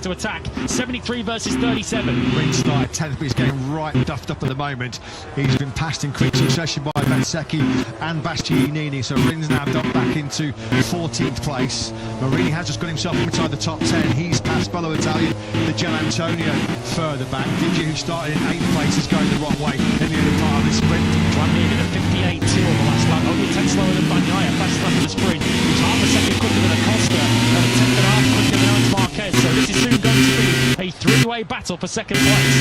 to attack. 73 versus 37. Great start, 10th, but he's getting right duffed up at the moment. He's been passed in quick succession by Bezzecchi and Bastianini, so Rin's now dumped back into 14th place. Marini has just got himself inside the top 10. He's passed fellow Italian, the Gian Antonio, further back. Digi, who started in 8th place, is going the wrong way in the early part of this sprint. Duanmi did a 58.2 on the last lap, only 10 slower than Bagnaia, fast lap of the sprint. He was half a second quicker than Acosta, and a tenth and a half quicker than Alex Marquez, so this is soon going to be a three-way battle for second place.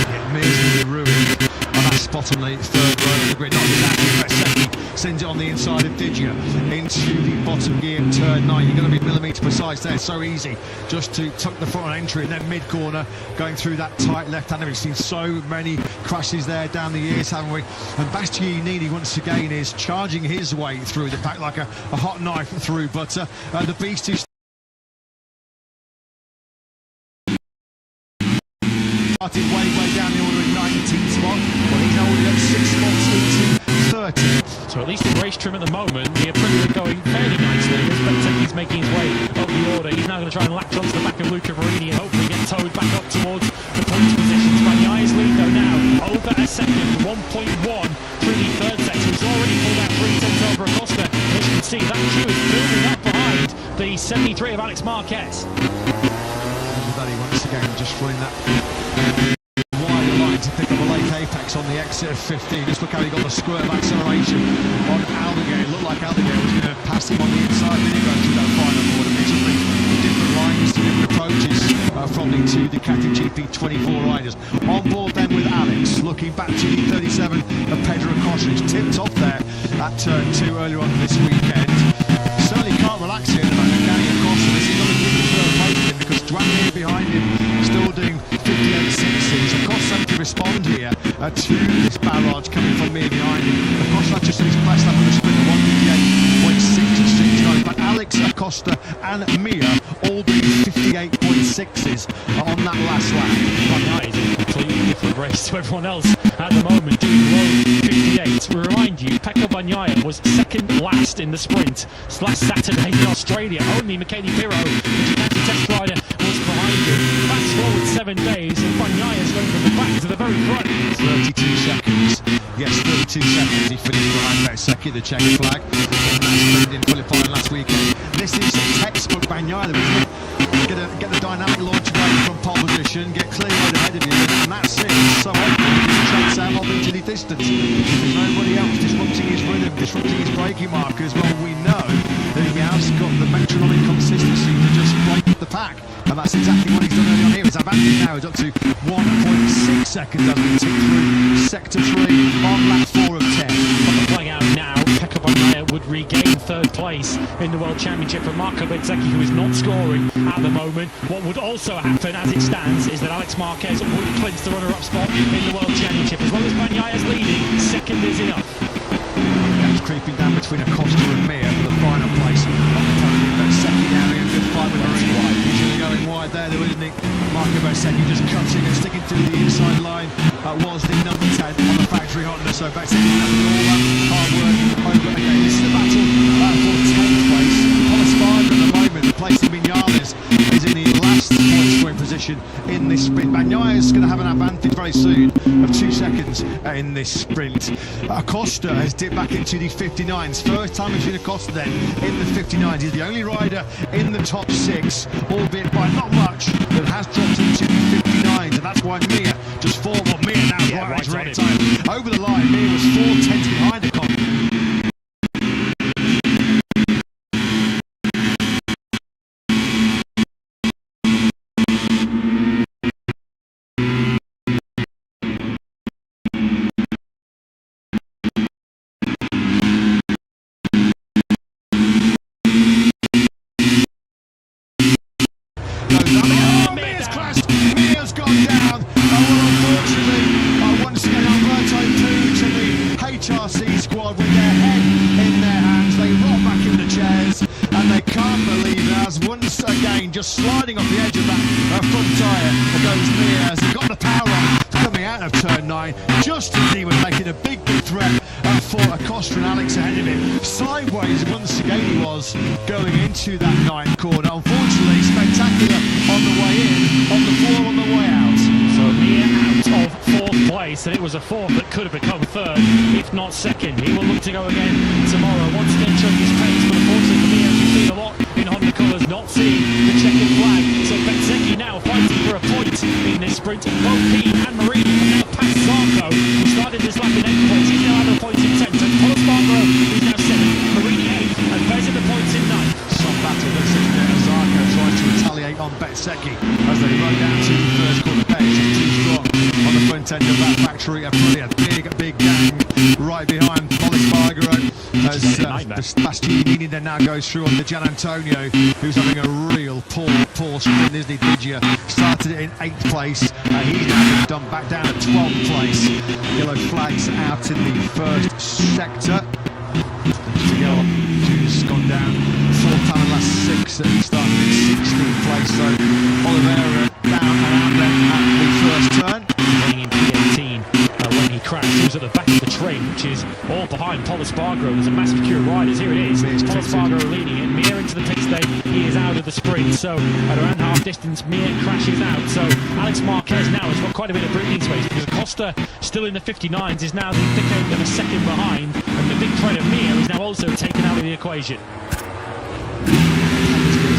It may be ruined on that spot on the third row of the grid. Not exactly, Bezzecchi sends it on the inside of Digia into the bottom gear, turn 9. You're going to be millimetre precise there, so easy just to tuck the front entry and then mid-corner going through that tight left-hander. We've seen so many crashes there down the years, haven't we? And Bastianini once again is charging his way through the pack like a hot knife through, but the beast is started way down the order at 19th spot, but he's already up 6 spots into 30. So at least in race trim at the moment, the Aprilia going fairly nicely as Bezzecchi's making his way up the order. He's now going to try and latch onto the back of Luca Marini and hopefully get towed back up towards the points positions. Bagnaia's lead though now over a second, 1.1 through the third sector. He's already pulled out 3 tenths over Acosta. As you can see, that queue is building up behind the 73 of Alex Marquez. Everybody once again just running that wider line to pick up a late apex on the exit of 15. Just look how he got the squirt of acceleration on Aldeguer. It looked like Aldeguer was going to pass him on the inside, then he goes through that final corner. Basically, different lines, different approaches from the two Ducati GP24 riders. On board then with Alex, looking back to the 37 of Pedro Acosta, who's tipped off there at turn 2 earlier on this weekend. Certainly can't relax here about Danny Acosta. This is going to give the third place to him because Duanmi behind him still doing 58.66. Acosta having to respond here to this barrage coming from me behind him. Acosta just in his best lap of the sprint at 158.669, but Alex, Acosta and Mia all doing 58.6s on that last lap. Bagnaia is in a completely different race to everyone else at the moment, doing low 58. We remind you, Pecco Bagnaia was second last in the sprint last Saturday in Australia. Only Michele Pirro, the Ducati test rider, was behind him. Fast forward 7 days, and Bagnaia's going from the back to the very front. 32 seconds. Yes, 32 seconds. He finished behind Bezzecchi, the checker flag. In qualifying last weekend. This is textbook Bagnaia, isn't it? Get the dynamic launch away from pole position, get clear right ahead of you, and that's it. So chance out off into the distance. There's nobody else disrupting his rhythm, disrupting his braking markers. Well, we know that he has got the metronomic consistency to just break the pack, and that's exactly what he's done early on here. His advantage now is up to 1.6 seconds as we tick through sector 3 on lap 4 of 10. From the flag out now, Pecco Bagnaia would regain third place in the World Championship for Marco Bezzecchi, who is not scoring at the moment. What would also happen as it stands is that Alex Marquez would clinch the runner-up spot in the World Championship. As long as Bagnaia's leading, second is enough. He's creeping down between Acosta and Mia for the final place on the podium. Bezzecchi now in good fight with Marini. He's really going wide there, though, isn't he? Marco Bezzecchi just cutting and sticking to the inside line. Was the number 10 on the factory Honda, so Bezzecchi having all that hard work over again. This is the battle for 10th place. Thomas 5 at the moment, replacing Vinales, is in the last point scoring position in this sprint. Bagnaia is going to have an advantage very soon of 2 seconds in this sprint. Acosta has dipped back into the 59s. First time we've seen Acosta then in the 59s. He's the only rider in the top 6, albeit by not much, that has dropped into the 59s, and that's why Mia just fought on Mia now right at time. Over the line, Mia was 4 tenths behind Acosta. Mia's crashed. Mia's gone down. Well, unfortunately, once again, Alberto Puig and the HRC squad with their head in their hands. They rock back in the chairs, and they can't believe it, as once again, just sliding off the edge of that front tyre goes Mia as he got the power on coming out of turn 9, just as he was making a big threat for Acosta and Alex ahead of him. Sideways once again he was going into that ninth corner. Unfortunately, spectacular on the way in, on the floor on the way out. So Mir out of fourth place, and it was a fourth that could have become third, if not second. He will look to go again tomorrow. Once again showing his pace, but unfortunately for Mir, as you've seen a lot in Honda colours, not seeing the checkered flag. So Bezzecchi now fighting for a point in this sprint. Both Pete and Marini have now passed Zarco, who started this lap in 8th place. He's now out of the points in 10th. So Polispargo is now 7th, Marini 8th, and Bez in the points in 9th. Some battle that's in there. Zarco tries to retaliate on Bezzecchi as they run down to the first corner. Bez is too strong on the front end of that factory. A brilliant big gang right behind Polispargo as Bastianini then now goes through on the Gian Antonio, who's having a real poor sprint, isn't he? Digia started it in 8th place, he's now been done back down to 12th place. Yellow flags out in the first sector. Who's gone down 4th time in the last 6, and he started in 16th place. So Oliveira down and out then at the first turn. Running in P18 when he crashed, he was at the back of the train, which is all behind Polispargo. There's a massive queue of riders. Here it is. Polispargo leading it. Mir into the pit stay. He is out of the sprint. So at around half distance, Mir crashes out. So Alex Marquez now has got quite a bit of breathing space, because Acosta, still in the 59s, is now the thick end of a second behind, and the big threat of Mir is now also taken out of the equation.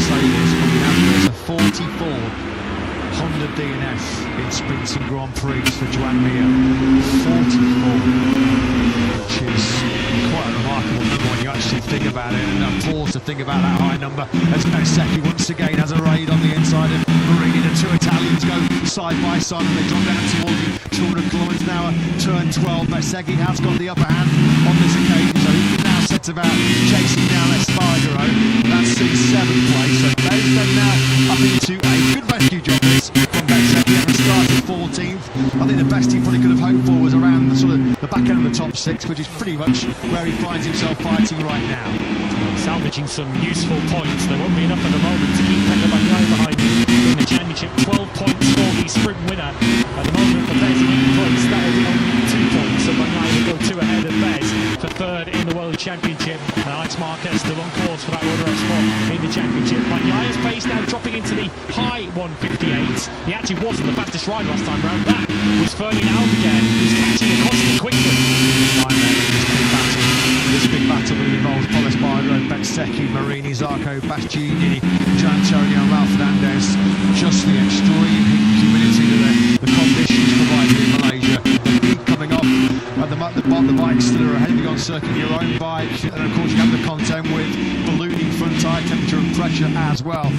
There's a 44 Honda DNF in sprints and Grand Prix for Joan Mir. 44, which is quite a remarkable number when you actually think about it, and pause to think about that high number. As Bezzecchi once again has a raid on the inside of Marini. The two Italians go side by side and they drop down towards the 200 kilometres an hour, turn 12. Bezzecchi has got the upper hand on this occasion, so he can now set about chasing down Espargaro. That's in 7th place, so Bez then now up into a good rescue job from Bezzecchi, having started 14th. I think the best he probably could have hoped for was around the sort of the back end of the top 6, which is pretty much where he finds himself fighting right now. Salvaging some useful points. There won't be enough at the moment to keep Pecco Bagnaia behind him in the championship. 12 points for the sprint winner. At the moment, for Bez in 8th place, that will be only 2 points. So Bagnaia will go 2 ahead of Bez for 3rd in the World Championship. And Alex Marquez still on course for that runner-up spot in the championship. Bagnaia's pace now dropping into the high 158s. He actually wasn't the fastest ride last time round. That was Ferdinand Albuquerque, who's catching Acosta quickly. This big battle that involves Polispargo, Bezzecchi, Marini, Zarco, Bastianini, Gian Antonio and Ralph Fernandez. Just the extreme humidity that the conditions provided in Malaysia. The heat coming off at the bikes that are ahead of you on circuit, your own bike, and of course you have the content with ballooning front tyre temperature and pressure as well.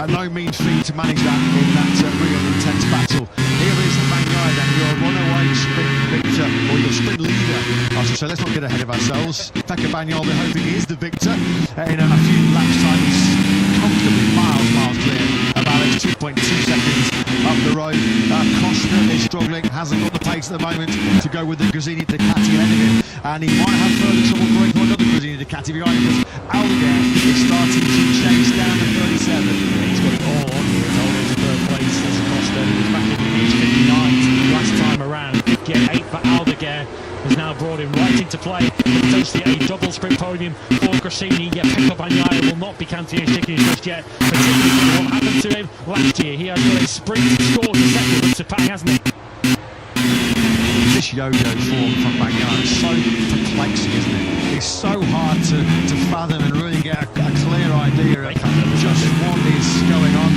No mean feat to manage that in that real intense battle. Here is Bagnaia then, your runaway sprint victor, or your sprint leader, I should say. Let's not get ahead of ourselves. Pecco Bagnaia, we're hoping he is the victor. In a few laps time, he's comfortably miles clear of Alex, 2.2 seconds up the road. Costa is struggling, hasn't got the pace at the moment to go with the Gresini Ducati ahead of him, and he might have further trouble breaking another Gresini Ducati behind him, because Albuquerque is starting to chase down the 37. He's got it all on here. It's always 3rd place as Acosta. He was back in his 59s last time around. 58 for Albuquerque has now brought him right into play. Potentially a double sprint podium for Gresini. Yet Pecco Bagnaia will not be counting his chickens just yet, particularly for what happened to him last year. He has got a sprint score to settle with Sepang, hasn't he? This yo-yo form from Bagnaia is so perplexing, isn't it? It's so hard to fathom and really get a clear idea of just what is going on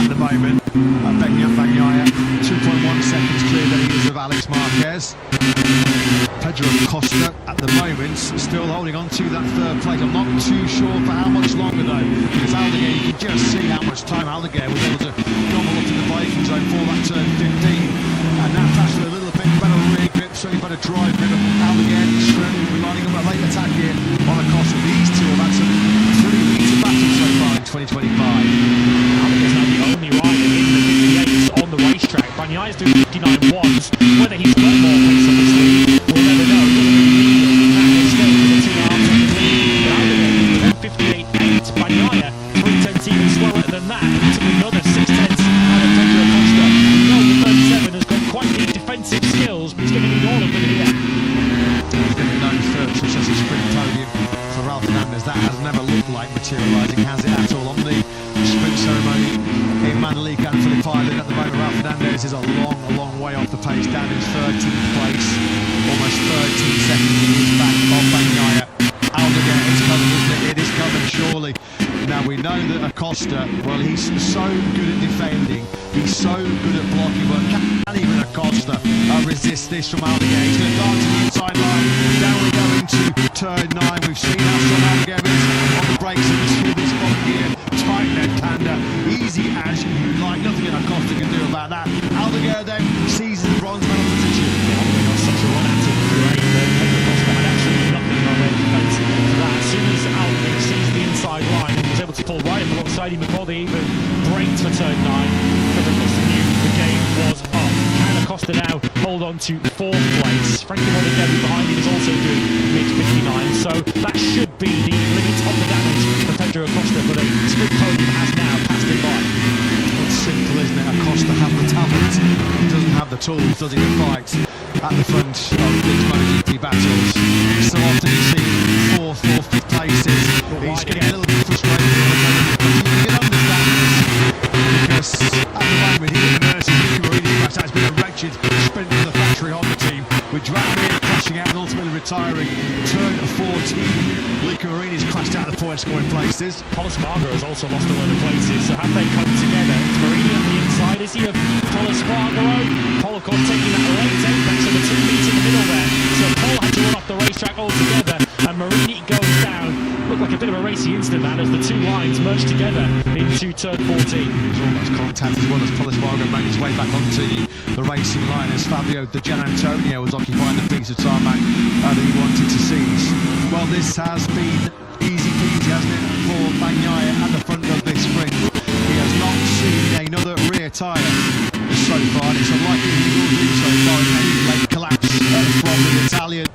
at the moment. Bagnaia, 2.1 seconds clear that he is of Alex Marquez. Pedro Costa at the moment still holding on to that 3rd place. I'm not too sure for how much longer though, because Albuquerque, you can just see how much time Albuquerque was able to gobble up in the braking zone for that turn 15, and now perhaps with a little bit better rear grip, certainly better drive grip. Albuquerque certainly will be lining up a late attack here on Acosta. These two have had some pretty heated battles so far in 2025. Albuquerque's now the only rider in the 58s on the racetrack. Bagnaia's doing 59 ones. Whether he's got more pace on his sleeve, we'll never know. But Albuquerque 58.8. Bagnaia 3/10 even slower than that. It took another 6/10 out of Pedro Costa. We know the 37 has got quite the defensive skills, but he's going to need all of them here. He's going to be known for at the moment. Ralph Fernandez is a long way off the pace, down in 13th place, almost 13 seconds. He is back on Bagnaia. Aldeguer, it's coming, isn't it? It is coming, surely. Now we know that Acosta, well, he's so good at defending, he's so good at blocking, but can even Acosta resist this from Aldeguer? He's going to dart to the inside line. Down we go into turn 9. We've seen how strong Aldeguer is on the brakes into this spot here. Tight left hander, easy as you like. Nothing that Acosta can do about that. Aldeguer then seizes the bronze medal position. They got such a run at it, great. Pedro Acosta had absolutely nothing on their defence for that. As soon as Aldeguer sees the inside line and was able to pull right up alongside him before they even braked for turn 9, Pedro Acosta knew the game was up. Can Acosta now hold on to 4th place? Frankie Morbidelli behind him is also doing mid-59, so that should be the limit of the damage for Pedro Acosta, but a split podium has now passed him by. It's simple, isn't it? Acosta has the talent, he doesn't have the tools, does he, to fight at the front of these MotoGP battles. So often you see 4th or 5th places. He's getting a little bit frustrated, but you can understand this, because at the moment he immerses Nicky Marini's crash. That's been a wretched sprint for the factory Honda team, with Dramamir crashing out and ultimately retiring. Turn 14, Nicky Marini's crashed out of the point scoring places. Paul Espargaro has also lost a load of places, so have they come together? It's Marini on the inside, is he of Paul Espargaro? Paul, of course, taking that late apex, so the 2 meets in the middle there. So Paul had to run off the racetrack altogether, and Marini goes down. Looked like a bit of a racy incident, that, as the 2 lines merged together into turn 14. There's almost contact as well as Paul Espargaro made his way back onto the racing line as Fabio Di Gianantonio was occupying the piece of tarmac that he wanted to seize. Well, this has been easy peasy, hasn't it, for Bagnaia at the front of this sprint. He has not seen another rear tyre so far, and it's unlikely he will do so far in any late collapse from the Italian.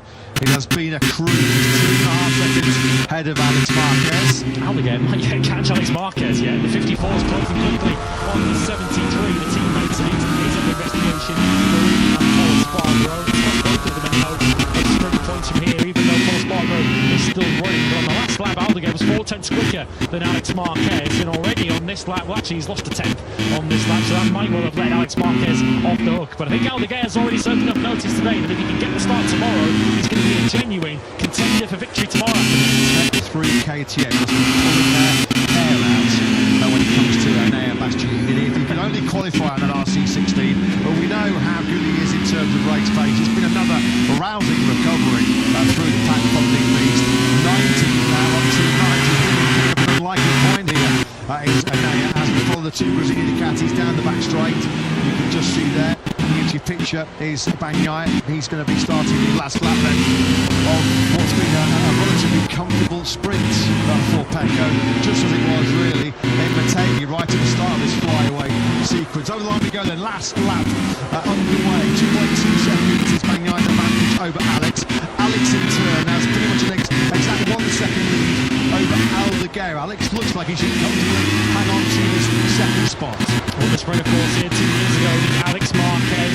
It has been a cruise 2.5 seconds ahead of Alex Marquez. Aldeguer might catch Alex Marquez yet. The 54 is closing quickly on the 73. The teammates and is under investigation. Marini and Paul Espargaro. Both of them are now a sprint points from here, even though Paul Espargaro is still running. But on the last lap, Aldeguer was 4 tenths quicker than Alex Marquez, and already on this lap, well, actually he's lost a tenth on this lap, so that might well have let Alex Marquez off the hook. But I think Aldeguer has already served enough notice today that if he can get the start tomorrow, he's going to be a genuine contender for victory tomorrow afternoon. 3 KTM must be pulling their hair out when it comes to an Air Bastion. If he can only qualify on an RC16, but we know how good he is in terms of race pace. It's been another rousing recovery through the pack funding beast. 90 now up to 90. An unlikely point here is Anaya as we follow the 2 Brazilian Ducatis down the back straight. You can just see there. The YouTube picture is Bagnaia. He's going to be starting the last lap then of what's been a relatively comfortable sprint for Pecco, just as it was really in Motegi right at the start of this flyaway sequence. Over the line we go then, last lap underway. 2.2 seconds is Bagnaia's advantage over Alex. Alex in turn has pretty much an exact 1 second lead over Aldeguer. Alex looks like he should comfortably hang on to this second spot. Well, the sprint, of course, here 2 years ago, Alex Marquez.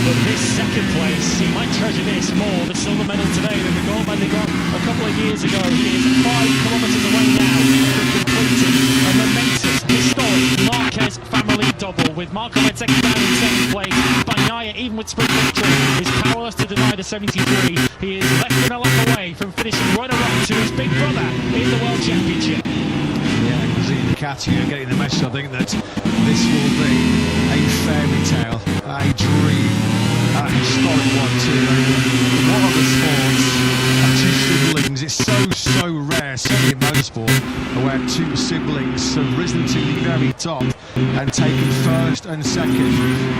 But this second place, he might treasure this more, the silver medal today, than the gold medal he got a couple of years ago. He is 5 kilometres away now from completing a momentous, historic Marquez family double, with Marco Bezzecchi down in 2nd place. Bagnaia, even with sprint victory, is powerless to deny the 73. He is less than a lap away from finishing runner-up to his big brother in the World Championship. Yeah, Brazilian Ducati are getting the message, I think, that this will be a fairy tale, a dream, a historic one too. What are the sports of 2 siblings? It's so rare, certainly in motorsport, where 2 siblings have risen to the very top and taken 1st and 2nd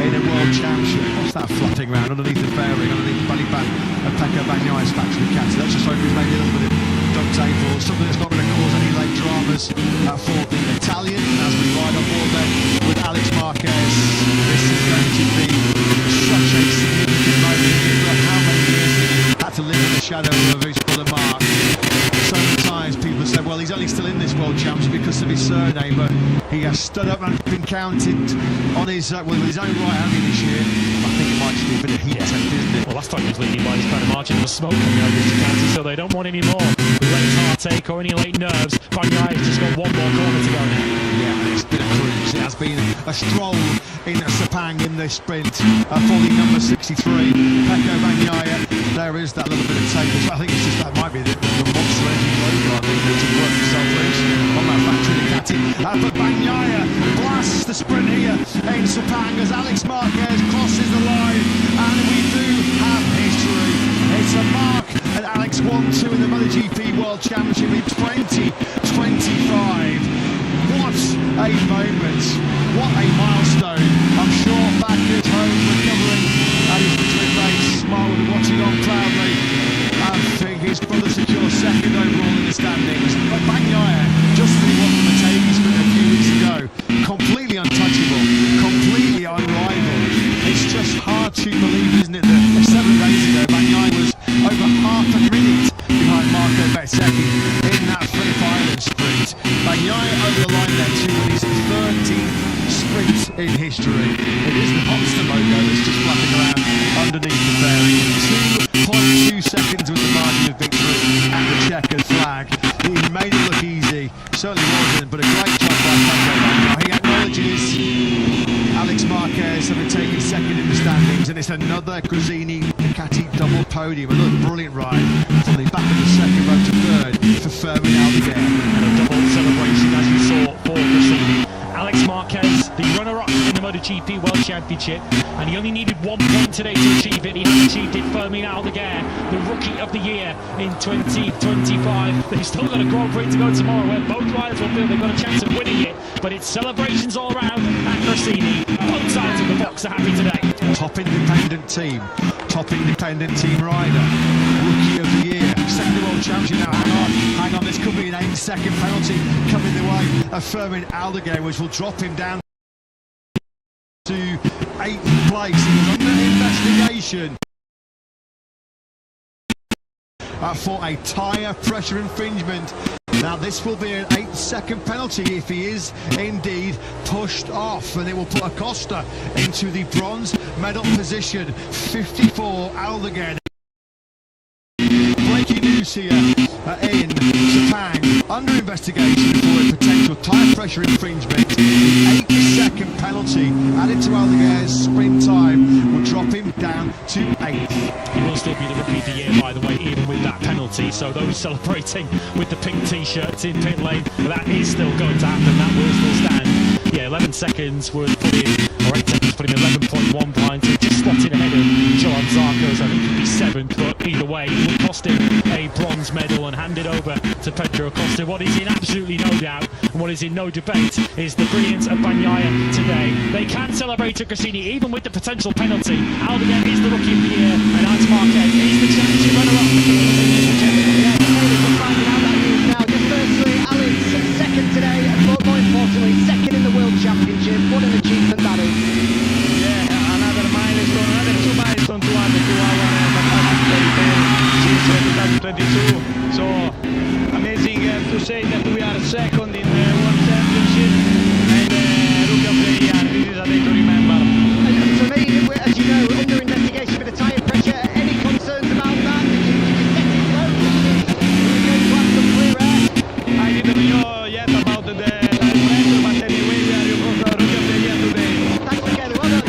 in a world championship. What's that flapping around underneath the fairing, underneath the belly band of Pecco Bagnaia's factory Ducati? Let's just hope he's maybe a little bit of duct tape or something that's not going to cause any late dramas for the Italian as we ride on board then with Alex Marquez. This is going to be such a significant moment. Look how many years he had to live in the shadow of his brother Mark. So many times people have said, well, he's only still in this World Championship because of his surname, but he has stood up and been counted on his with his own right hand this year. I think it might just be a bit of heat test, isn't it? Well, last time he was leading by this kind of margin, there was smoke coming out of this Ducati, so they don't want any more red tar overtake or any late nerves. Bagnaya's just got one more corner to go now. Yeah, it's been a cruise. It has been a stroll in Sepang in this sprint for the number 63, Pecco Bagnaia. There is that little bit of tape. I think it's just that might be the monster engine logo. I think to work himself loose on that factory Ducati. But Bagnaia blasts the sprint here in Sepang as Alex Marquez crosses the line, and we do have history. It's a Mark and Alex 1-2 in the MotoGP World Championship in 2025. What a moment, what a milestone. I'm sure back at home recovering at his victory base, Mark will be watching on proudly. I think his brother secures second overall in the standings. But Bagnaia, just as he won the Mercedes sprint a few weeks ago, completely untouchable, completely unrivaled. It's just hard to believe, isn't it, that 7 days ago Bagnaia was over half a minute behind Marco Bezzecchi in that Phillip Island sprint. Bagnaia over the line there to win his 13th sprint in history. It is the monster logo that's just flapping around underneath the fairing. 2.2 seconds was the margin of victory and the checkered flag. He made it look easy, certainly wasn't, but a great job by Pecco Bagnaia. He acknowledges Alex Marquez having taken second in the standings, and it's another Gresini Ducati double podium. Another brilliant ride from the back of the second row to third for Fermin Aldeguer. And a double celebration, as you saw, for Gresini. Alex Marquez, the runner-up in the MotoGP World Championship, and he only needed 1 point today to achieve it. He has achieved it. Fermin Aldeguer, the Rookie of the Year in 2025. They've still got a Grand Prix to go tomorrow, where both riders will feel they've got a chance of winning it. But it's celebrations all around at Gresini. Both sides of the box are happy today. Top independent team rider, Rookie of the Year, second world champion now. Hang on, this could be an 8-second penalty coming the way of Fermin Aldeguer, which will drop him down to 8th place. He was under investigation for a tyre pressure infringement. Now this will be an 8-second penalty if he is indeed pushed off, and it will put Acosta into the bronze medal position. 54, Aldeguer. Breaking news here in Sepang, under investigation for a potential tyre pressure infringement. The 8-second penalty added to Aldeguer's sprint time will drop him down to 8th. He will still be the Rookie of the Year, by the way, even with that penalty. So those celebrating with the pink t-shirts in pit lane, that is still going to happen. That will still stand. Yeah, 11 seconds would put him, or 8 seconds put him 11.1 behind. So just slotted ahead of Johan Zarco's. I think he'd be 7th, but either way, it would cost him a bronze medal and hand it over to Pedro Acosta. What is in absolutely no doubt, and what is in no debate, is the brilliance of Bagnaia today. They can celebrate at Gresini even with the potential penalty. Aldeguer is the Rookie of the Year, and Alex Marquez is the championship runner-up. Now, just firstly, Alex second today, but more importantly, second in the World Championship. What an achievement that is. Yeah, another milestone, another 2 milestones to add to our since 2022. So amazing to say that we are second in the World Championship and Rookie of the Year. This is a day to remember. And for me, as you know, under investigation for the tyre pressure. Any concerns about that? Did you set it low? Did you go to have some clear air? I didn't know yet about the time pressure, but anyway, we are your Rookie of the Year today. Thanks together, well done.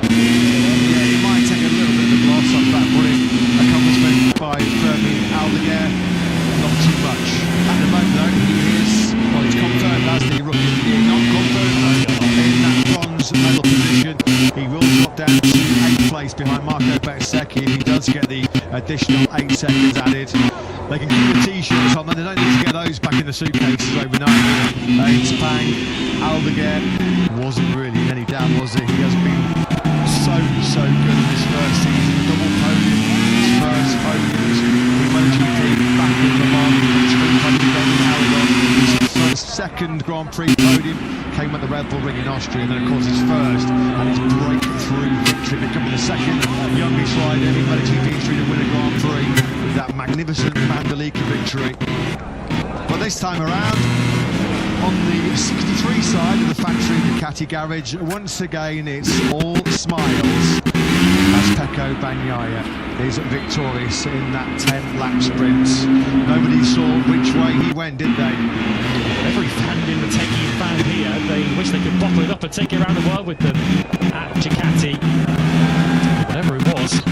Yeah, he might take a little bit of the gloss off that brilliant accomplishment by Fermin Aldeguer. Not too much. At the moment though, he is, well, he's confirmed as the Rookie of the Year, not confirmed though in that bronze medal position. He will drop down to 8th place behind Marco Bezzecchi if he does get the additional 8 seconds added. They can keep the t-shirts on, and they don't need to get those back in the suitcases overnight. In Sepang, Aldeguer wasn't really in any doubt, was he? He has been so good in his first season. Double podium, his first podiums in MotoGP, back in Le Mans, his second Grand Prix podium came at the Red Bull Ring in Austria, and then of course his first and his breakthrough victory, becoming the second youngest rider in MotoGP history to win a Grand Prix with that magnificent Mandalika victory. But this time around, on the 63 side of the factory Ducati garage, once again it's all smiles as Pecco Bagnaia is victorious in that 10-lap sprint. Nobody saw which way he went, did they? Every fan in the tech you found here, they wish they could bottle it up and take it around the world with them at Ducati. Whatever it was,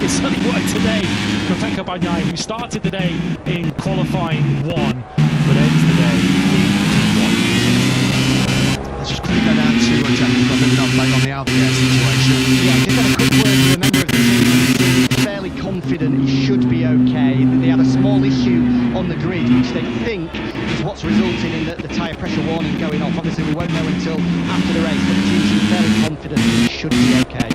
it certainly worked today for Pecco Bagnaia, who started the day in qualifying 1, but ends the day in P1. Let's just quickly go down to Jack, we've got a bit of an update on the Aldeguer situation. Yeah, just had a quick word with a member of the team. He's fairly confident he should be okay. They had a small issue on the grid, which they think is what's resulting in the tyre pressure warning going off. Obviously, we won't know until after the race, but the team seems fairly confident he should be okay.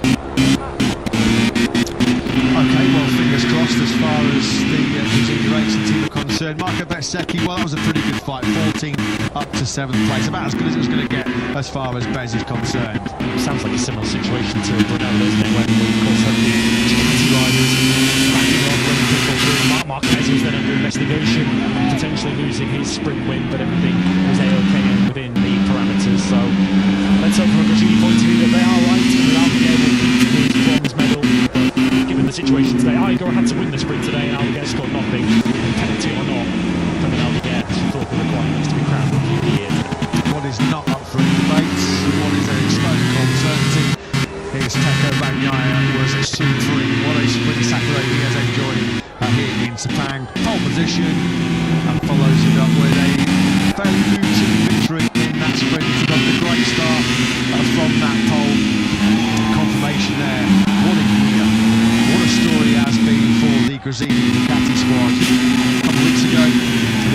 Okay, well, fingers crossed as far as the Brazilian racing team are concerned. Marco Bezzecchi, well, that was a pretty good fight. 14th up to 7th place. About as good as it was going to get as far as Bez is concerned. Sounds like a similar situation to Brunello, doesn't it? When we, of course, had the Ducati riders backing on when people were Marc Marquez was then under investigation, potentially losing his sprint win, but everything was A-OK and within the parameters. So let's hope from a Gresini point of view that they are right and that Aldeguer will keep his bronze medal. Given the situation today, Igor had to win the sprint today and Aldeguer scored nothing. And penalty or not, coming Aldeguer thought the requirements to be crowned Rookie of the Year. What is not up for debate, what is an exposed uncertainty, is Pecco Bagnaia was supreme. What a sprint Saturday he has enjoyed here in Sepang. Pole position and follows it up with a fairly routine victory in that sprint. He got the great start from that pole. Confirmation there. What a year. What a story it has been for the Gresini Ducati squad. A couple of weeks ago,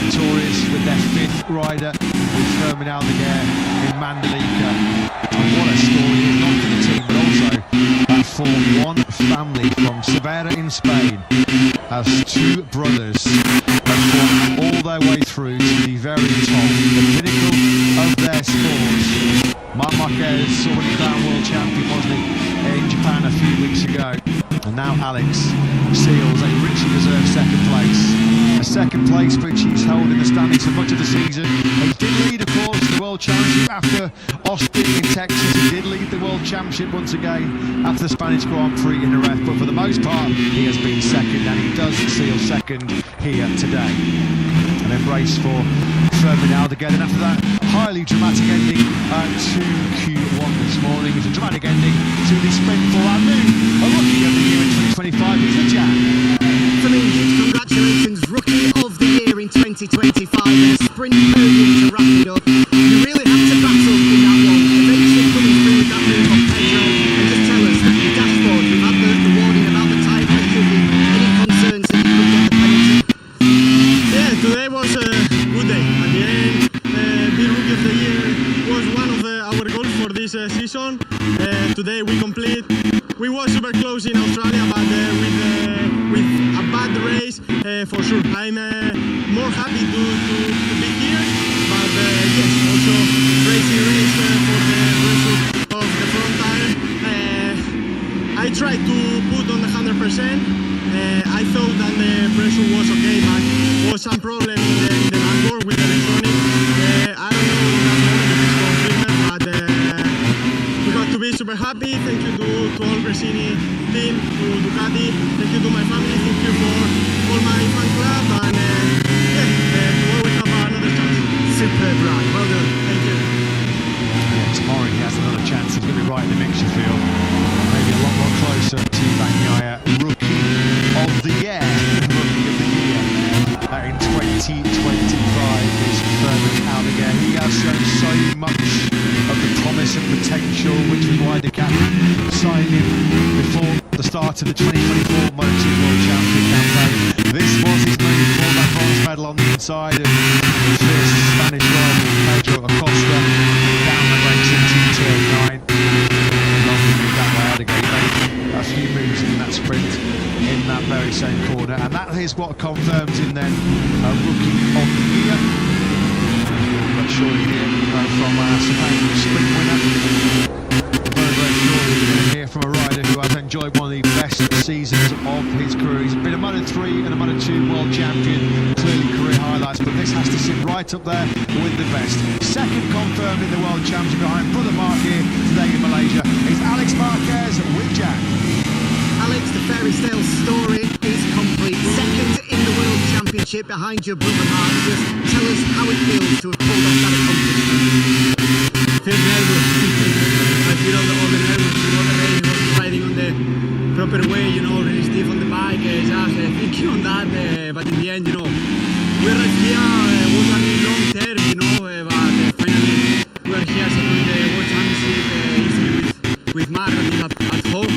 victorious with their 5th rider with Fermin Aldeguer in Mandalika. And what a story, not for the team, but also for one family from Cervera in Spain, as 2 brothers have fought all their way through to the very top, the pinnacle of their sports. Marc Marquez already crowned world champion, wasn't he, in Japan a few weeks ago. And now Alex seals a richly deserved 2nd place. A 2nd place which he's held in the standings for much of the season. He did lead, of course, the World Championship after Austin in Texas. He did lead the World Championship once again after the Spanish Grand Prix in Jerez. But for the most part, he has been 2nd, and he does seal 2nd here today. An embrace for Fermin Aldeguer. And after that highly dramatic ending to Q1 this morning, it's a dramatic ending to the sprint for our new Rookie of the Year in 2025. He's the Jack. For me, congratulations, Rookie of the Year in 2025, and a sprint podium to wrap it up. You really had to battle in that one, eventually coming through with that move on Pedro, and just tell us that your dashboard, we've had the warning about the tyre pressure, any concerns that you could get the penalty? Yeah, today was a good day. At the end, the Rookie of the Year was one of our goals for this season. Today we complete. We were super close in Australia, but with a bad race, for sure. I'm more happy to be here, but yes, also crazy race for the result of the front tire. I tried to put on the 100%. I thought that the pressure was okay, but was some problem in the dashboard with the electronic. I don't know if that's confirmed, but we got to be super happy. Thank you to all Gresini team, to Ducati. Thank you to my family. Thank you for all my fan club, and tomorrow we have another chance. Superb ride, well done. Thank you. Yeah, tomorrow he has another chance. He's going to be right in the mix, you feel. Maybe a lot more closer to Bagnaia. Rookie of the Year. Rookie of the Year in 2025 is Fermin Aldeguer. He has shown so much of the promise and potential, which was why Ducati signed him before the start of the 2024 MotoGP World Champion campaign. This was his move for that bronze medal on the inside of the first Spanish rival, Pedro Acosta, down the ranks into turn 9. A few moves in that sprint in that very same corner, and that is what confirms him then a Rookie of the Year. But surely here from Sepang sprint winner. Very, very surely we're going to hear from a rider who has enjoyed one of the best seasons of his career. He's been a Moto3 and a Moto2 world champion, clearly career highlights, but this has to sit right up there with the best. 2nd confirmed in the world championship behind brother Mark here today in Malaysia is Alex Marquez with Jack. Alex, the fairy tale story championship behind your brother Mark. Just tell us how it feels to have pulled off that accomplishment. Feel nervous. I feel all the nervous. All the race was riding on the proper way, you know, really stiff on the bike. Just thinking on that, but in the end, you know, we're right here. Was a long term, you know, but finally we're here securing the World Championship easily with Mark at home.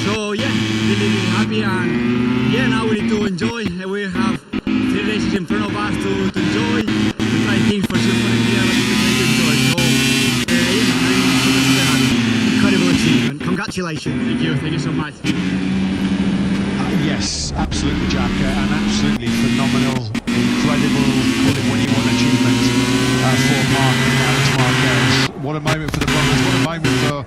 So yeah, really happy, and yeah, now we need to enjoy. We have 3 races in front of us to enjoy, to try things for sure for the year, but to try to enjoy. So yeah, I'm super happy. Incredible achievement. Congratulations. Thank you so much. Yes, absolutely, Jack, an absolutely phenomenal, incredible, call it what you want achievement for Mark and Alex Marquez. What a moment for the brothers, what a moment for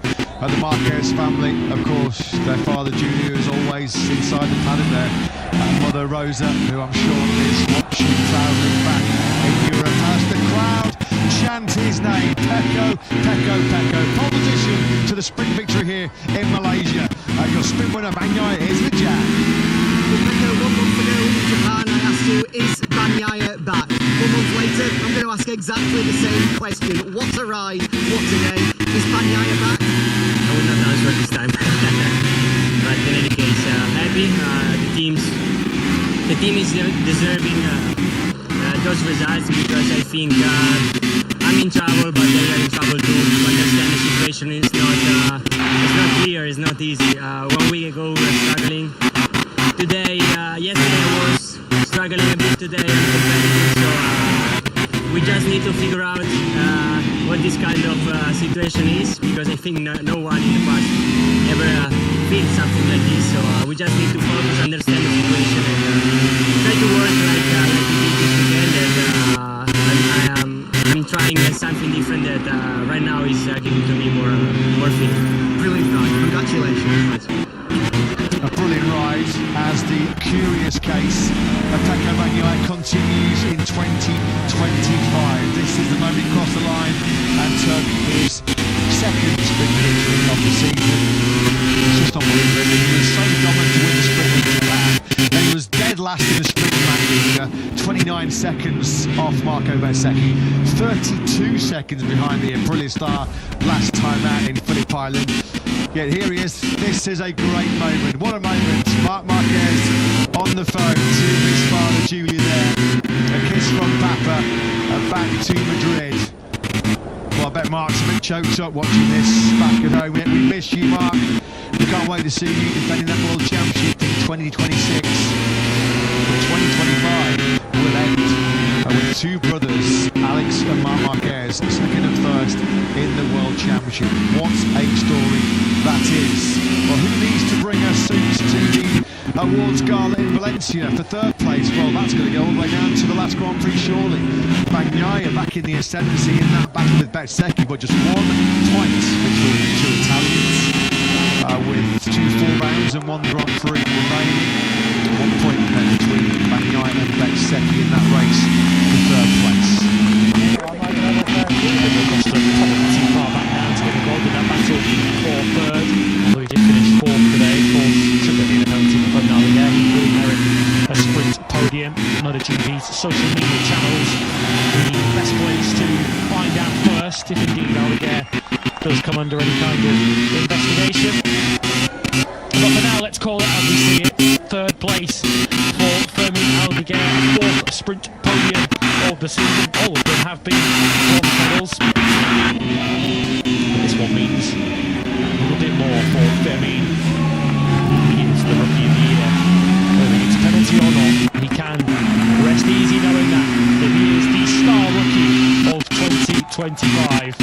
the Marquez family. Of course, their father Junior is always inside the paddock there, and Mother Rosa, who I'm sure is watching proudly back in Europe as the crowd chant his name, Pecco, Pecco, Pecco. Pole position to the sprint victory here in Malaysia. Your sprint winner, Bagnaia, is the Jack. With Pecco 1 month ago in Japan, I asked you, is Bagnaia back? 1 month later, I'm going to ask exactly the same question. What a ride, what a day. Is Bagnaia back? I will not answer this time. But in any case, happy. The team is deserving those results, because I think I'm in trouble, but they are in trouble too. To understand the situation is not clear, it's not easy. 1 week ago we were struggling. Today, yesterday I was struggling a bit today and competitive, so we just need to figure out what this kind of situation is, because I think no one in the past ever felt something like this, so we just need to focus, understand the situation, and try to work like we did this weekend, and I'm trying something different that right now is giving to me more feeling. Brilliant ride. Congratulations. A brilliant ride as the curious case of Pecco Bagnaia continues in 2025. This is the moment he crossed the line and took his second big victory of the season. It's just unbelievable. He was so dominant to win the sprint in Japan. Then he was dead last in the sprint in Malaysia, 29 seconds off Marco Bezzecchi, 32 seconds behind the Aprilia last time out in Phillip Island. Yet here he is. This is a great moment. What a moment. Marc Marquez on the phone to his father Julia there. A kiss from Papa and back to Madrid. Well, I bet Mark's a bit choked up watching this back at home. We miss you, Mark. We can't wait to see you defending that World Championship in 2026. But 2025 will end with 2 brothers, Alex and Marc Marquez, second and first in the World Championship. What a story that is. Well, who needs to bring us suits to the awards gala in Valencia for 3rd place? Well, that's going to go all the way down to the last Grand Prix, surely. Bagnaia back in the ascendancy in that battle with Bezzecchi, but just 1 point between the 2 Italians, with 2 full rounds and 1 Grand Prix remaining. 1 point then between Bagnaia and Bezzecchi in that race for 3rd place. Too far back now to get involved in that battle for 3rd. Although he did finish 4th today, of course, should there be a penalty for Bagnaia, he will inherit a sprint podium. MotoGP's social media channels, the best place to find out first if indeed Aldeguer does come under any kind of investigation. But for now, let's call it as we see it. 3rd place for Fermin Aldeguer, 4th sprint podium of the season. All of them have been bronze medals. But this one means a little bit more for Fermin. He is the rookie of the year. Whether it's a penalty or not, he can rest easy knowing that he is the star rookie of 2025.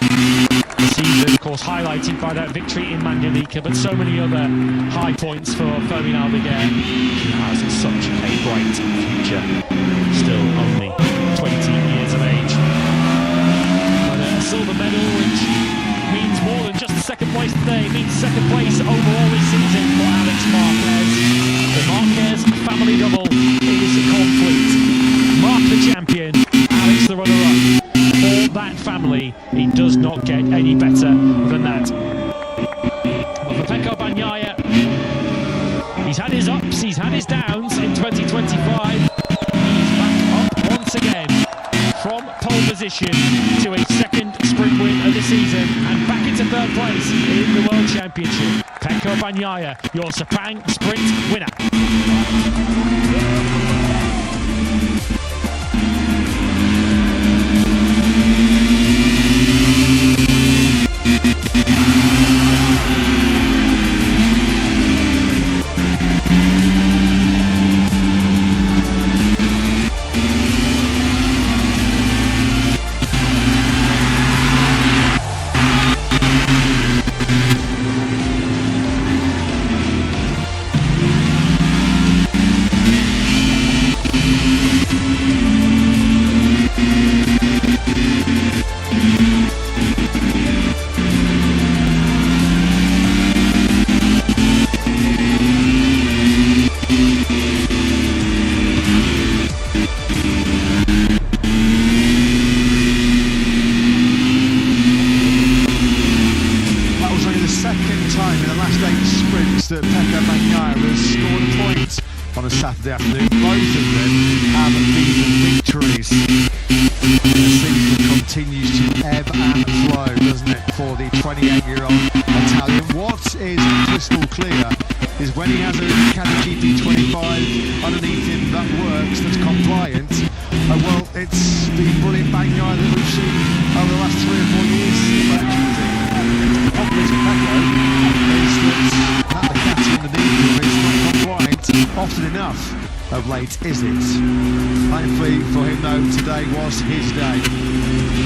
The season, of course, highlighted by that victory in Mandalika, but so many other high points for Fermin Aldeguer. He has such a bright future, still only 20 years of age. But a silver medal, which means more than just 2nd place today, it means 2nd place overall this season for Alex Marquez. The Marquez family double is complete. Mark the champion, Alex the runner-up. For that family, it does not get any better than that. But for Pecco Bagnaia, he's had his ups, he's had his downs in 2025. He's back once again from pole position to a second sprint win of the season and back into third place in the World Championship. Pecco Bagnaia, your Sepang sprint winner. That Pecco Bagnaia has scored a point on a Saturday afternoon. Both of them have been victories. The season continues to ebb and flow, doesn't it, for the 28-year-old Italian. What is crystal clear is when he has a MotoGP 25 underneath him that works, that's compliant, well, it's the brilliant Bagnaia that we've seen over the last 3 or 4 years. The problem is with Pecco is that the catch underneath him is not compliant often enough of late, is it? Thankfully for him though, today was his day.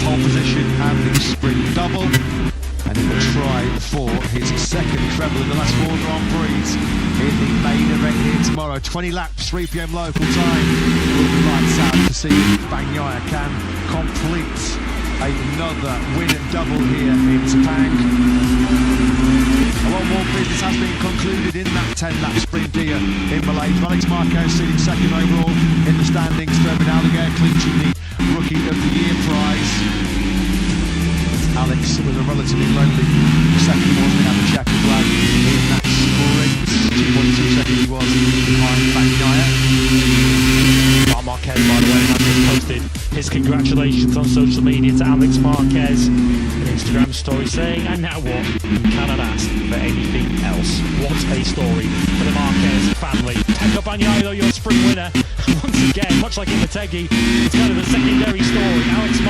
Pole position and the sprint double, and he will try for his second treble in the last 4 Grand Prix in the main event here tomorrow. 20 laps, 3 PM local time. Looking lights out to see if Bagnaia can complete another win and double here in Sepang. A lot more business has been concluded in that 10-lap sprint here in Malaysia. Alex Marquez sitting second overall in the standings. Fermin Aldeguer clinching the Rookie of the Year prize. Alex was a relatively lonely second, wasn't he? Had the checkered flag in that sprint. 2.2 seconds he was behind Bagnaia. Marc Marquez, by the way, has just posted his congratulations on social media to Alex Marquez. An Instagram story saying, and now what? You cannot ask for anything else. What a story for the Marquez family. Pecco Bagnaia, though, your sprint winner. Once again, much like in Motegi, it's kind of a secondary story. Alex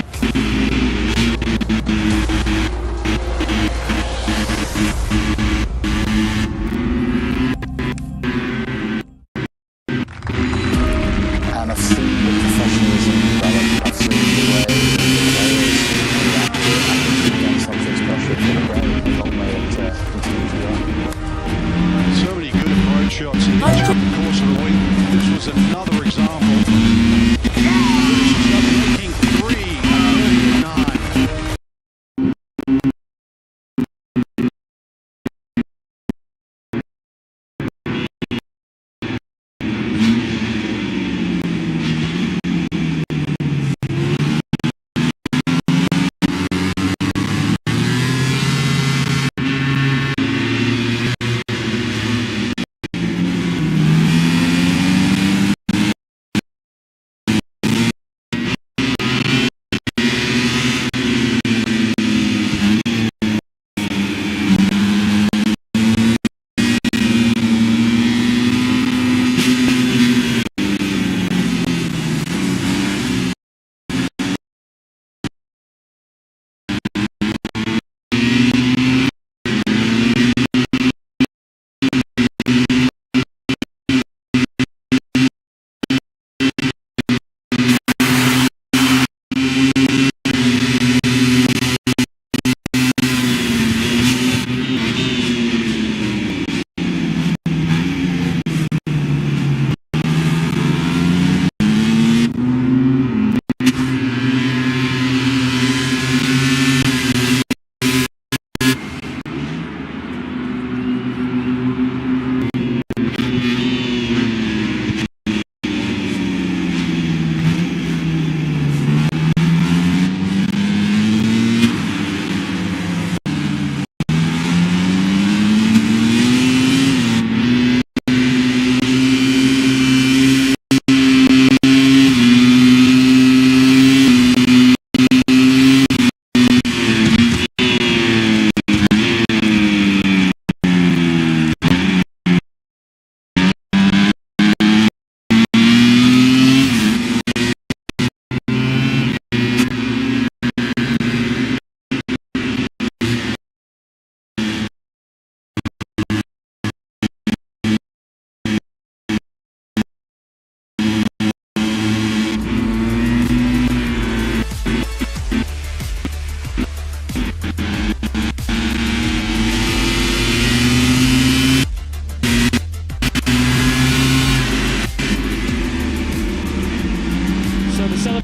and I've seen the professionalism develop. I've seen the way the players reacted against objects pressure for the game. I thought they had continued to go. So many good approach shots in the course of the week. This was another example.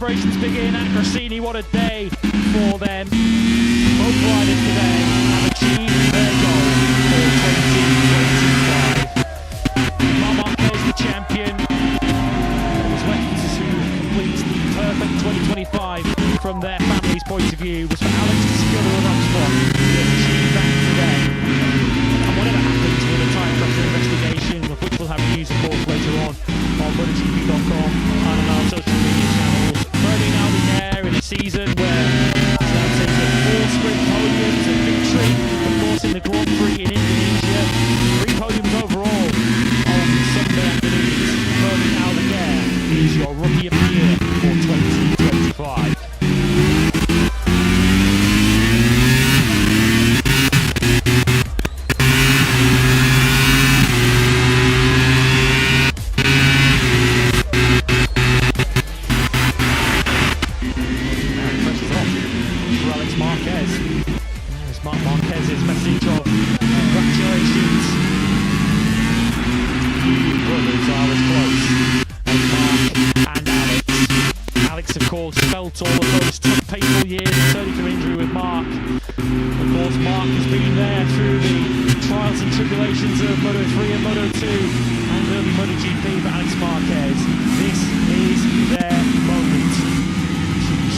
celebrations begin at Grassini. What a day for them. Both riders today have achieved their goal for 2025. Mark is the champion. It was left to complete the perfect 2025 from their family's point of view. Was for Alex to secure the run-up spot. He achieved that today. And whatever happens with the time pressure investigation, of which we'll have news, of course, later on MotoGP.com and on our social media channels. Burning out the air in a season where he's now taken 4 sprint podiums and victory, of course, in the Grand Prix in Indonesia. 3 podiums overall on Sunday afternoons. Burning out the air is your rookie of the year for 2025. Marquez's message of congratulations. Brothers are as close as Mark and Alex. Alex, of course, felt all of those tough, painful years returning from injury with Mark. Of course, Mark has been there through the trials and tribulations of Moto3 and Moto2 and early MotoGP for Alex Marquez. This is their moment to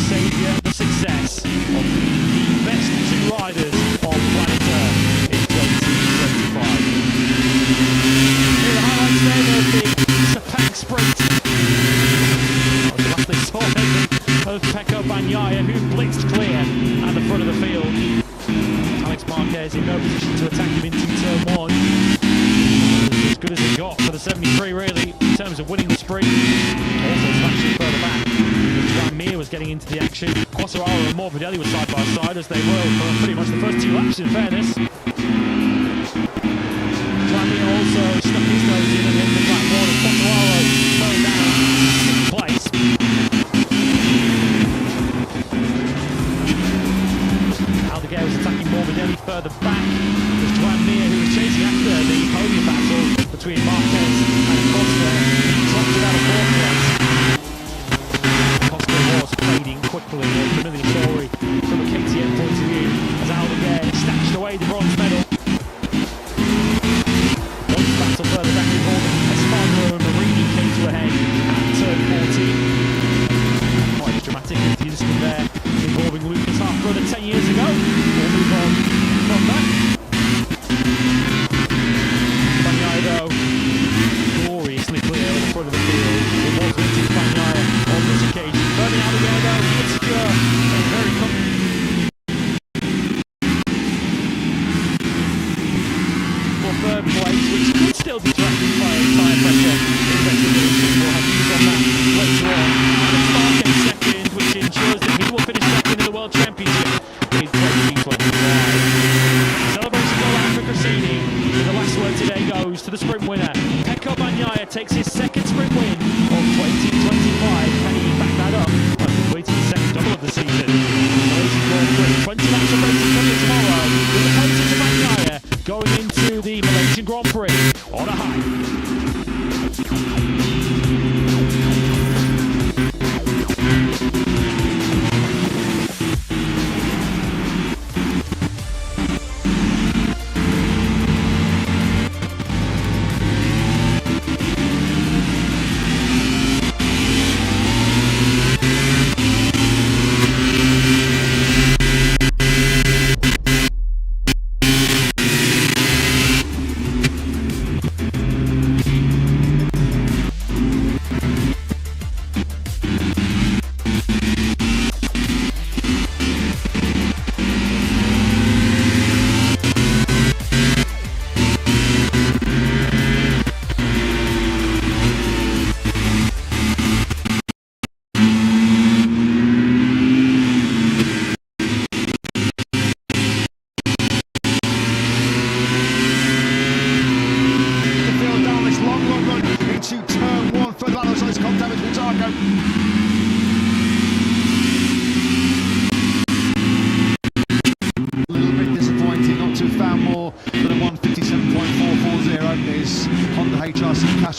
savour the success of the best 2 riders on planet Earth in 2025. Here are the highlights then of the Sepang sprint. That was the last they saw of Pecco Bagnaia, who blitzed clear at the front of the field. Alex Marquez in no position to attack him into turn 1. As good as he got for the 73 really, in terms of winning the sprint. Also slashing further back. Juan Mir was getting into the action. Quartararo and Morbidelli were side by side, as they were for pretty much the first 2 laps, in fairness. Juan Mir also stuck his nose in and hit the back wall, and Quartararo fell down in 6th place. Aldeguer was attacking Morbidelli further back. It was Juan Mir who was chasing after the podium battle between Marquez and Costa. He dropped it out of 4th place. Was fading quickly, a familiar story from a KTM point of view, as Aldeguer snatched away the bronze medal. One battle further back involving Espargaro and Marini came to a head at turn 14. Quite a dramatic incident there involving Lucas Hartbrunner 10 years ago. We'll move on from that. Bagnaia though, gloriously clear at the front of the field. It was Vincent Bagnaia on this occasion. Burning out again though, he gets secure and very for 3rd place, which could still be threatened by tyre pressure investigation. We'll have news on that later on. Alex Marquez 2nd, which ensures that he will finish 2nd in the World Championship in 2025. Celebration go out for Grassini, and the last word today goes to the sprint winner. Pecco Bagnaia takes his 2nd sprint win of 2025. Can he back that up by completing the 2nd double of the season? Malaysian Grand Prix, 20 laps of racing coming tomorrow, with the pace of Bagnaia going into the Malaysian Grand Prix on a high.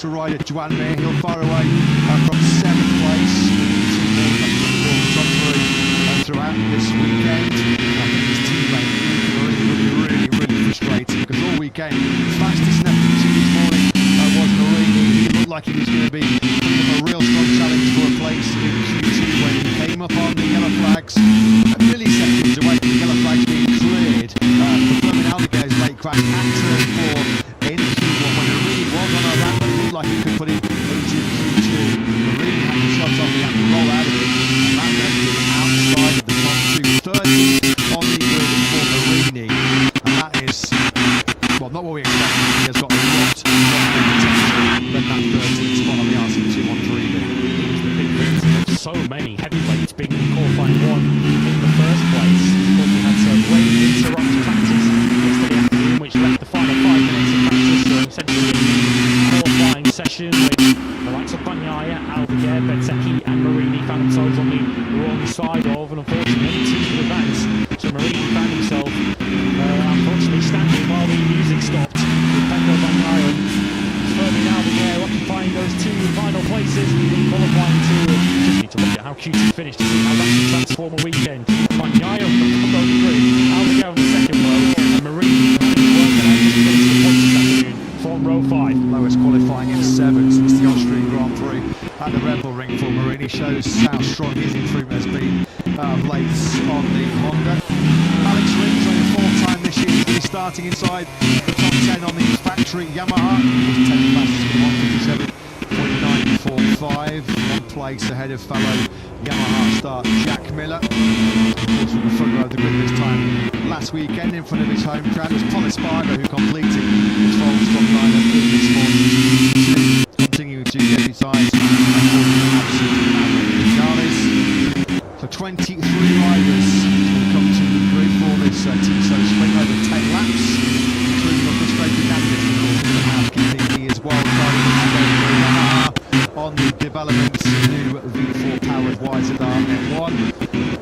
Rider Juan Mir, he'll far away from 7th place. gone throughout this weekend. I think his teammate will be really frustrated because all weekend, fastest left this morning was Marini. He looked like he was going to be putting up a real strong challenge for a place in Q2 when he came up on the yellow flags, milliseconds away from the yellow flags being cleared for Fleming Aldeguer's late crash at turn 4 in Q1 when Marini was on a ramp and looked like he could put it into Q2. Marini had the shots on, he had to roll out of it, and that left him outside of the top 230 on the grid for Marini, and that is, well, not what we expected. He has got a lot more potential than that 13th spot on the RC213. So many heavyweights being in qualifying 1 in the first place. Of course, we had some rain interrupt practice yesterday afternoon, which left the final 5 minutes of practice, so essentially a qualifying session which the likes of Bagnaia, Aldeguer, Bezzecchi and Marini found themselves on the wrong side of, and unfortunately 2 to advance. So Marini found himself unfortunately standing while the music stopped with Pecco Bagnaia and Ferdinand Aldeguer occupying those 2 final places in qualifying 2. Just need to look at how Q2 finished to see how that's a transformer weekend. Bagnaia on the front row of the grid, Aldeguer on the second row, and Marini working out just finished the points this afternoon from row 5. Lowest qualifying in 7 since the Austrian Grand Prix at the Red Bull Ring for Marini shows how strong his improvement has been late on the Honda. Alex Rins on his 4th time this year, he's going to be starting inside the top 10 on the factory Yamaha. He was 10th fastest in 1:57.945, 1 place ahead of fellow Yamaha star Jack Miller. Of course, from the front row of the grid this time last weekend in front of his home crowd was Paul Espargaro, who completed the 12-spot lineup in this morning's continuing to deputise so 23 riders will come to the grid for this TSO sprint over 10 laps, including the frustrated Nandis, of course, in the housekeeping. He is wildcarded on the development new V4 powered Yzadar M1,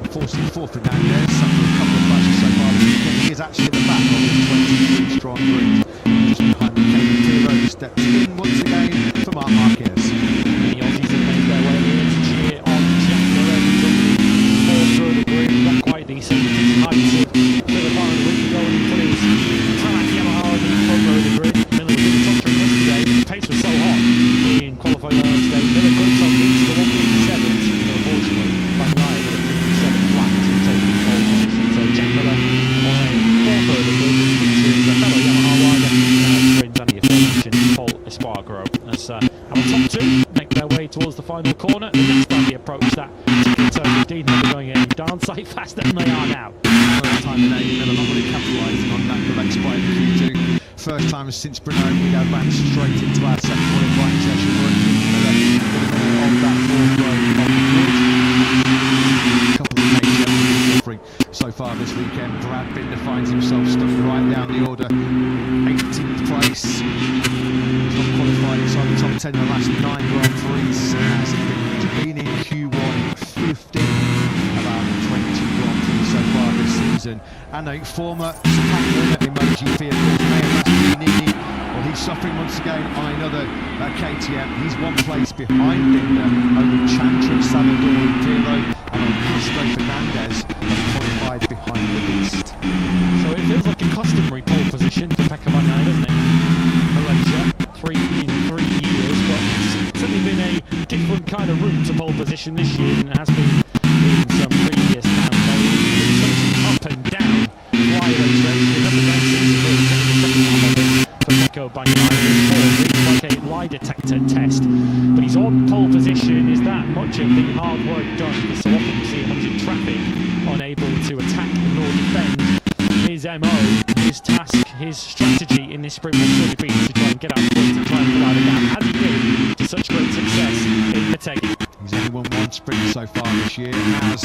forcing forth Fernandez after a couple of crashes so far this weekend. He is actually at the back of this 23 strong grid, just behind the Hero, who steps in once again for Marc Marquez. The Aussies have made their way here to cheer on Jack Miller, who's on the 4th row of the grid, not quite the same heights of Miller Barron a week ago when he put his Tarmac Yamaha on the front row of the grid. Miller was in the top three yesterday, the pace was so hot in qualifying today. Miller could have into the 157, but unfortunately, Bagnaia with a 57 flat to take the pole position. So Jack Miller on a 4th row of the grid, which is a fellow Yamaha rider, Rins and the aforementioned Paul Espargaro. As our top 2 make their way towards the final corner, the next time they approach that turn 15, they're going a darn sight faster than they are now. First time in 8, Miller not really capitalising on that correct spot in Q2. First time since Brno we advanced straight into our second qualifying session. We're on that 4th row of the grid. A couple of major suffering so far this weekend. Brad Binder finds himself stuck right down the order, 18th place. He's not qualified inside the top 10 in the last 9 Grand Prix. Has been in Q1 15 about 20 Grand Prix so far this season. And a former Sepang winner in MotoGP, of course, Nini. Well, he's suffering once again on another KTM. He's 1 place behind Binder over Chantra, Salvador Piro and Augusto Fernandez, qualified behind the beast. So it feels like a customary pole position for Pecco Bagnaia, doesn't it? Malaysia, 3 years, but it's certainly been a different kind of route to pole position this year than it has been in some previous campaigns. It's been up and down, flyway races, up and down since the second half of it for Pecco Bagnaia. It's like a lie detector test, but he's on pole position. Is that much of the hard work done? Because so often you see him when he's in traffic, unable to attack nor defend. His MO, his task, his strategy in this sprint will surely be to try and get out front and try and pull out a gap, as he did to such great success in Motegi. He's only won 1 sprint so far this year, has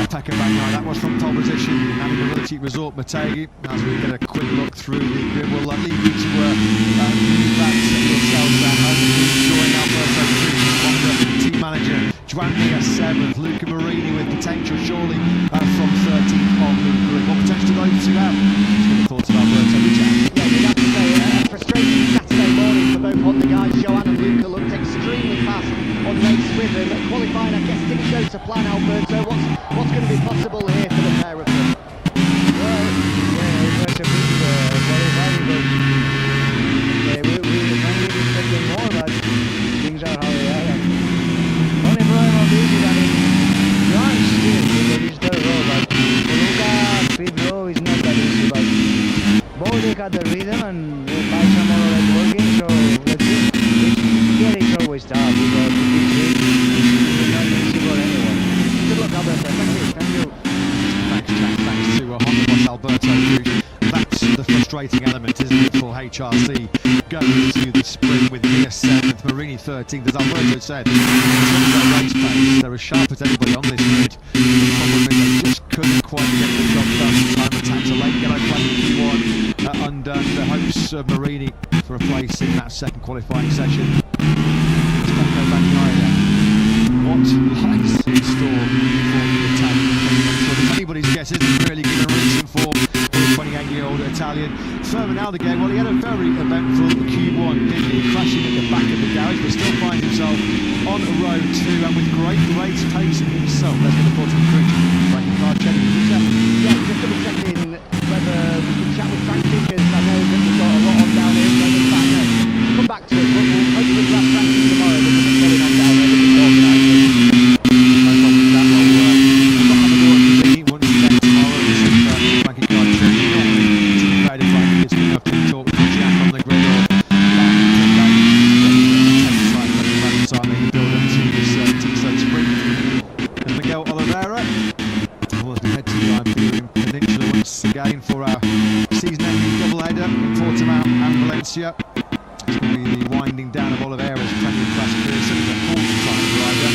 Pecco Bagnaia. That was from pole position, Navigability Resort Motegi. As we get a quick look through the grid, we'll leave you to view that yourselves at home. Enjoying Alberto Cruz, Honda team manager, Juan Mia 7th, Luca Marini with potential surely from 13th on the grid. What potential do those 2 have? Let's get the thoughts of Alberto Cruz. Yeah, we'd have to say a frustrating Saturday morning for both Honda guys. Johan and Luca looked extremely fast on race rhythm. Qualifying, I guess, didn't go to plan. Alberto, what's frustrating element, isn't it, for HRC going into the sprint with Mia 7th, Marini 13th. As Alberto said, in terms of race pace, they're as sharp as anybody on this grid. The problem is they just couldn't quite get the job done. Time attacks a late yellow flag in Q1 under the hopes of Marini for a place in that second qualifying session. What lies in store for the Italian? If anybody's guess isn't really given a reason for the 28-year-old Italian. Thurman Aldeguer, well, he had a very eventful Q1, didn't he? Crashing at the back of the garage, but still finds himself on road 2 and with great race pace himself. Let's get the thoughts of Christian. Frankie Carcelli. Yeah, just double checking whether we can chat with Frankie, because I know that we've got a lot on down here. So in fact, come back to it, but we'll hopefully grab Frankie tomorrow. There's nothing going on down there that we can organise. No problem with that. Well, we'll not have a go at the meeting once again tomorrow. This is Frankie Carcelli. Not the Frankie is going to have to talk with Jack on the grid or time they build up to this T-State sprint. And Miguel Oliveira will as we head to the Iberian Peninsula once again for our season-ending doubleheader in Portimao and Valencia. It's going to be the winding down of Oliveira's Premier Class career, certainly a 40-time rider.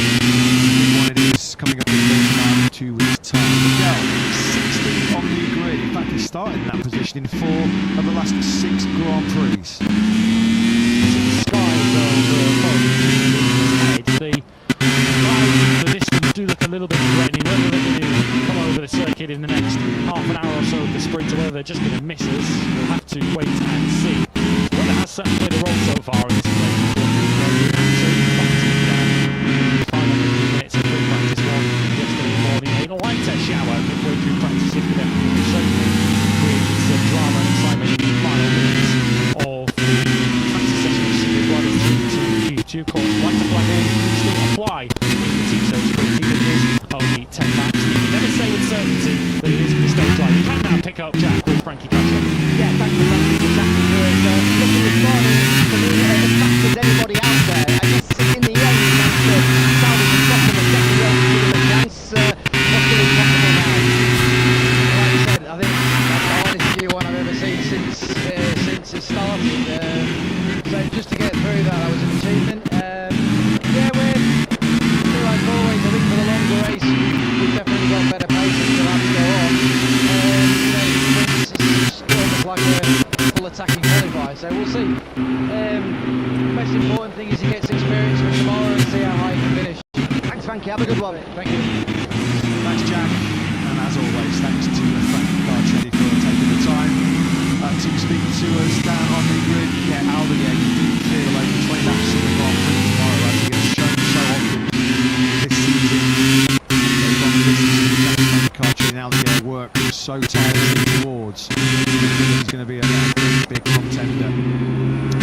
Big one it is coming up in Portimao in 2 weeks' time. Miguel, 16th on the grid. In fact, he started in that position in 4 of the last 6 Grand Prix. The distance do look a little bit threatening. Whether they're going to come over the circuit in the next half an hour or so of the sprint, or whether they're just going to miss us, we'll have to wait and see. Weather has certainly played a role so far in this race. 500 minutes of free practice one yesterday morning. A light test shower midway through practice in the certainly created some drama and excitement in the final minutes of the practice session of Super Riders 3 to Q2. Of course, light to flag will still apply in the T-State sprint, even if it is only 10 laps. You can never say with certainty that it is going to stay dry. You can now pick up Jack with Frankie Carcelli. Yeah, thank you, Frankie. Exactly good. Looking this morning, for me, as fast as anybody out there. I guess in the end, that's Saudi and Tottenham and second race to give him a chance. What's going to be possible now? Like I said, I think that's the hardest Q1 I've ever seen since it started. So just to get through that was an achievement. Yeah, we're like always. I think for the longer race, we've definitely got better pace as the laps go on. It's almost like a full attacking qualifier, so we'll see. The most important thing is he gets experience for tomorrow and see how high he can finish. Thanks, Frankie. Have a good one. Thank you. Thanks, Jack. And as always, thanks to Frankie Carcelli for taking the time to speak to us down on the grid. Yeah, Aldeguer, you do feel like 20 laps in the Grand Prix tomorrow, as he has shown so often this season. Those long distances that Frankie Carcelli and Aldeguer work so tirelessly towards. He's going to be a big contender.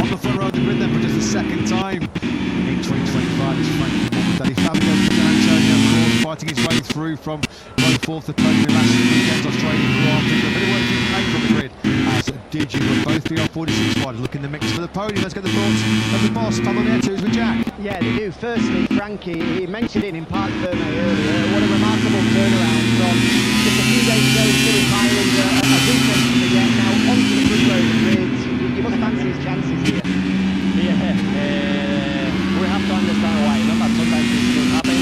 On the front row of the grid then for just the second time in 2025 is Frankie Morbidelli. Fabio Di Antonio, of course, fighting his way through from row 4th to podium last weekend's Australian Grand Prix. A bit of work to be made from the grid, as did you with both the R46 riders looking the mix for the podium. Let's get the thoughts of the boss, Pablo Nietos with Jack. Yeah, they do. Firstly, Frankie, he mentioned it in Parc Ferme earlier. What a remarkable turnaround from just a few days ago still in Ireland, a weekend to forget. Now onto the good road grid. You must fancy his chances here. Yeah, we have to understand why. No, but sometimes this will happen.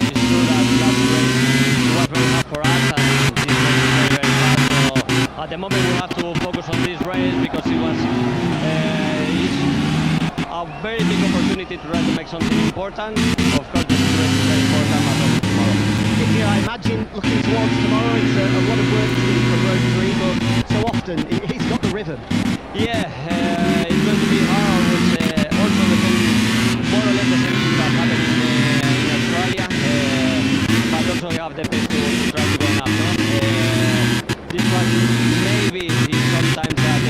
It's true that last race was very hard for us, and this race is very, very hard. So at the moment we have to focus on this race because it was a very big opportunity to try to make something important. Of course, this race is very important, but also tomorrow. Yeah, I imagine looking towards tomorrow, it's a lot of work to do from road 3, but so often he's got the rhythm. Yeah, it's going to be hard, which also depends more or less the same thing that happened in Australia, but also we have the pace to try to go up, no? This one maybe is sometimes that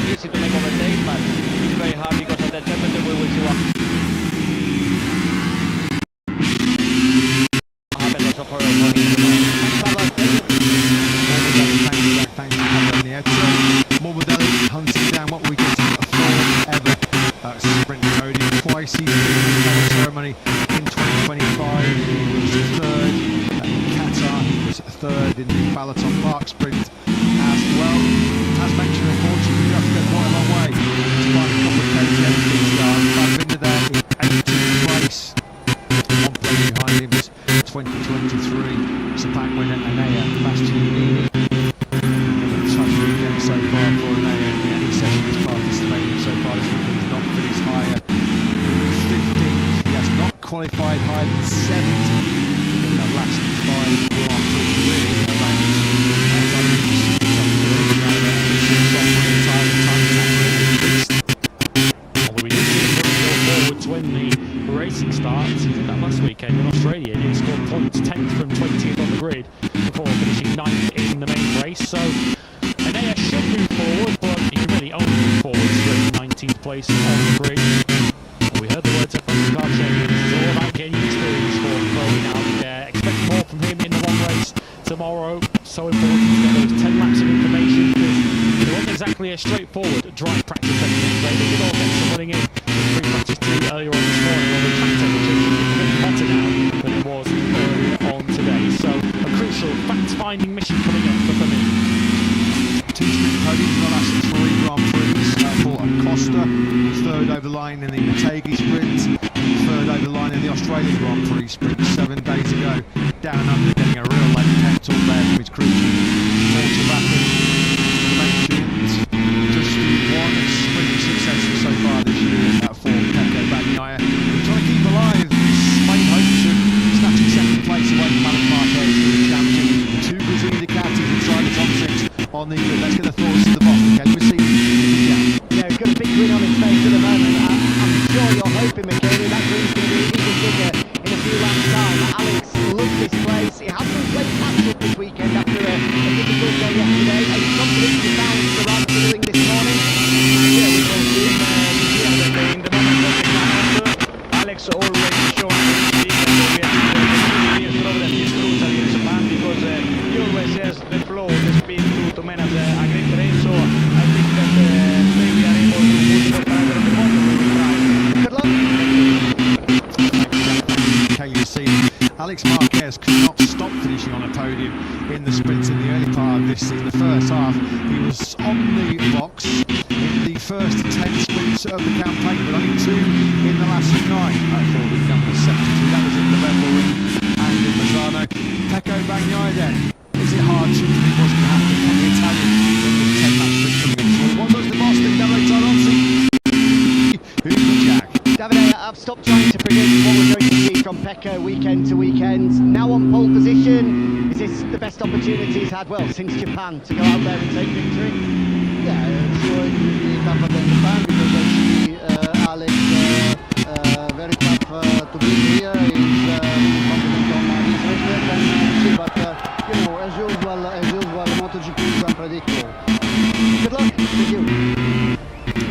easy to make overtake, but it's very hard because of the temperature. We will see what happens also for Morbidelli hunting down what we get to a fourth ever sprint podium. Twice he's been in the medal ceremony in 2025. He was third in Qatar. He was third in the Balaton Park sprint as qualified higher than 70 in the last 5 Grand Prix. Really Although we did see him go forwards when the racing starts, he did that last weekend in Australia. He scored points 10th from 20th on the grid before finishing 9th in the main race. So Anea should move forward, but he can really only move forward straight 19th place on the grid. We heard the words of Karcher. It's all about getting experience for Chloe now. Expect more from him in the long race tomorrow. So important to get those 10 laps of information, because it wasn't exactly a straightforward dry practice session today. They did all get some running in pre-practice 2 earlier on this morning, although track temperature is a bit hotter now than it was earlier on today. So a crucial fact-finding mission coming up for me. 2 sprint podiums in the last 3 Grand Prix for Acosta, 3rd over the line in the Motegi sprint, 3rd over the line in the Australian Grand Prix sprint 7 days ago. Down under, getting a real late petrol there from his crew chief. Mentioned just one sprint success so far this year for Pecco Bagnaia. Trying to keep alive his main hopes of snatching 2nd place away from Alex Marquez for the championship. 2 Brazilian Ducatis inside the top 6 on the grid. Let's get the thoughts of the boss. Okay, we'll see. Yeah, he's got a big grin on his face at the moment. I'm sure you're hoping, McKinney, that grin's going to be even bigger in a few laps' time. Alex loves this place. He hasn't played catch-up this weekend after a difficult day yesterday. And he's confident to bounce the run doing this morning. Yeah, we can see him in the moment of the count. Alex always shown the problem that is crucial in Sepang, because he always has the flow, the speed to manage a great race. So I think that today we are able to put the driver of the motor. We will try. Good luck. Okay, you see, Alex Marquez could not stop finishing on a podium in the sprints in the early part of this season. The first half, he was on the box in the first 10 sprints of the campaign, but only 2 in the last 9. I thought we'd done the 72. That was in November and in Mazzano. Pecco Bagnaia then. Is it hard to believe what's going to happen from the Italian in the 10-match sprint coming in? What was the Boston? Davide Taronzi. Who's the Jack? Davide, I've stopped trying to predict what we're going to see from Pecco weekend to weekend. Now on pole position, is this the best opportunity he's had, well, since Japan, to go out there and take victory? Yeah, sure it will be tougher than Japan, because I see Alex very tough to be here. He's really confident on his record, and see, but you know, as usual, MotoGP is unpredictable. Good luck. Thank you.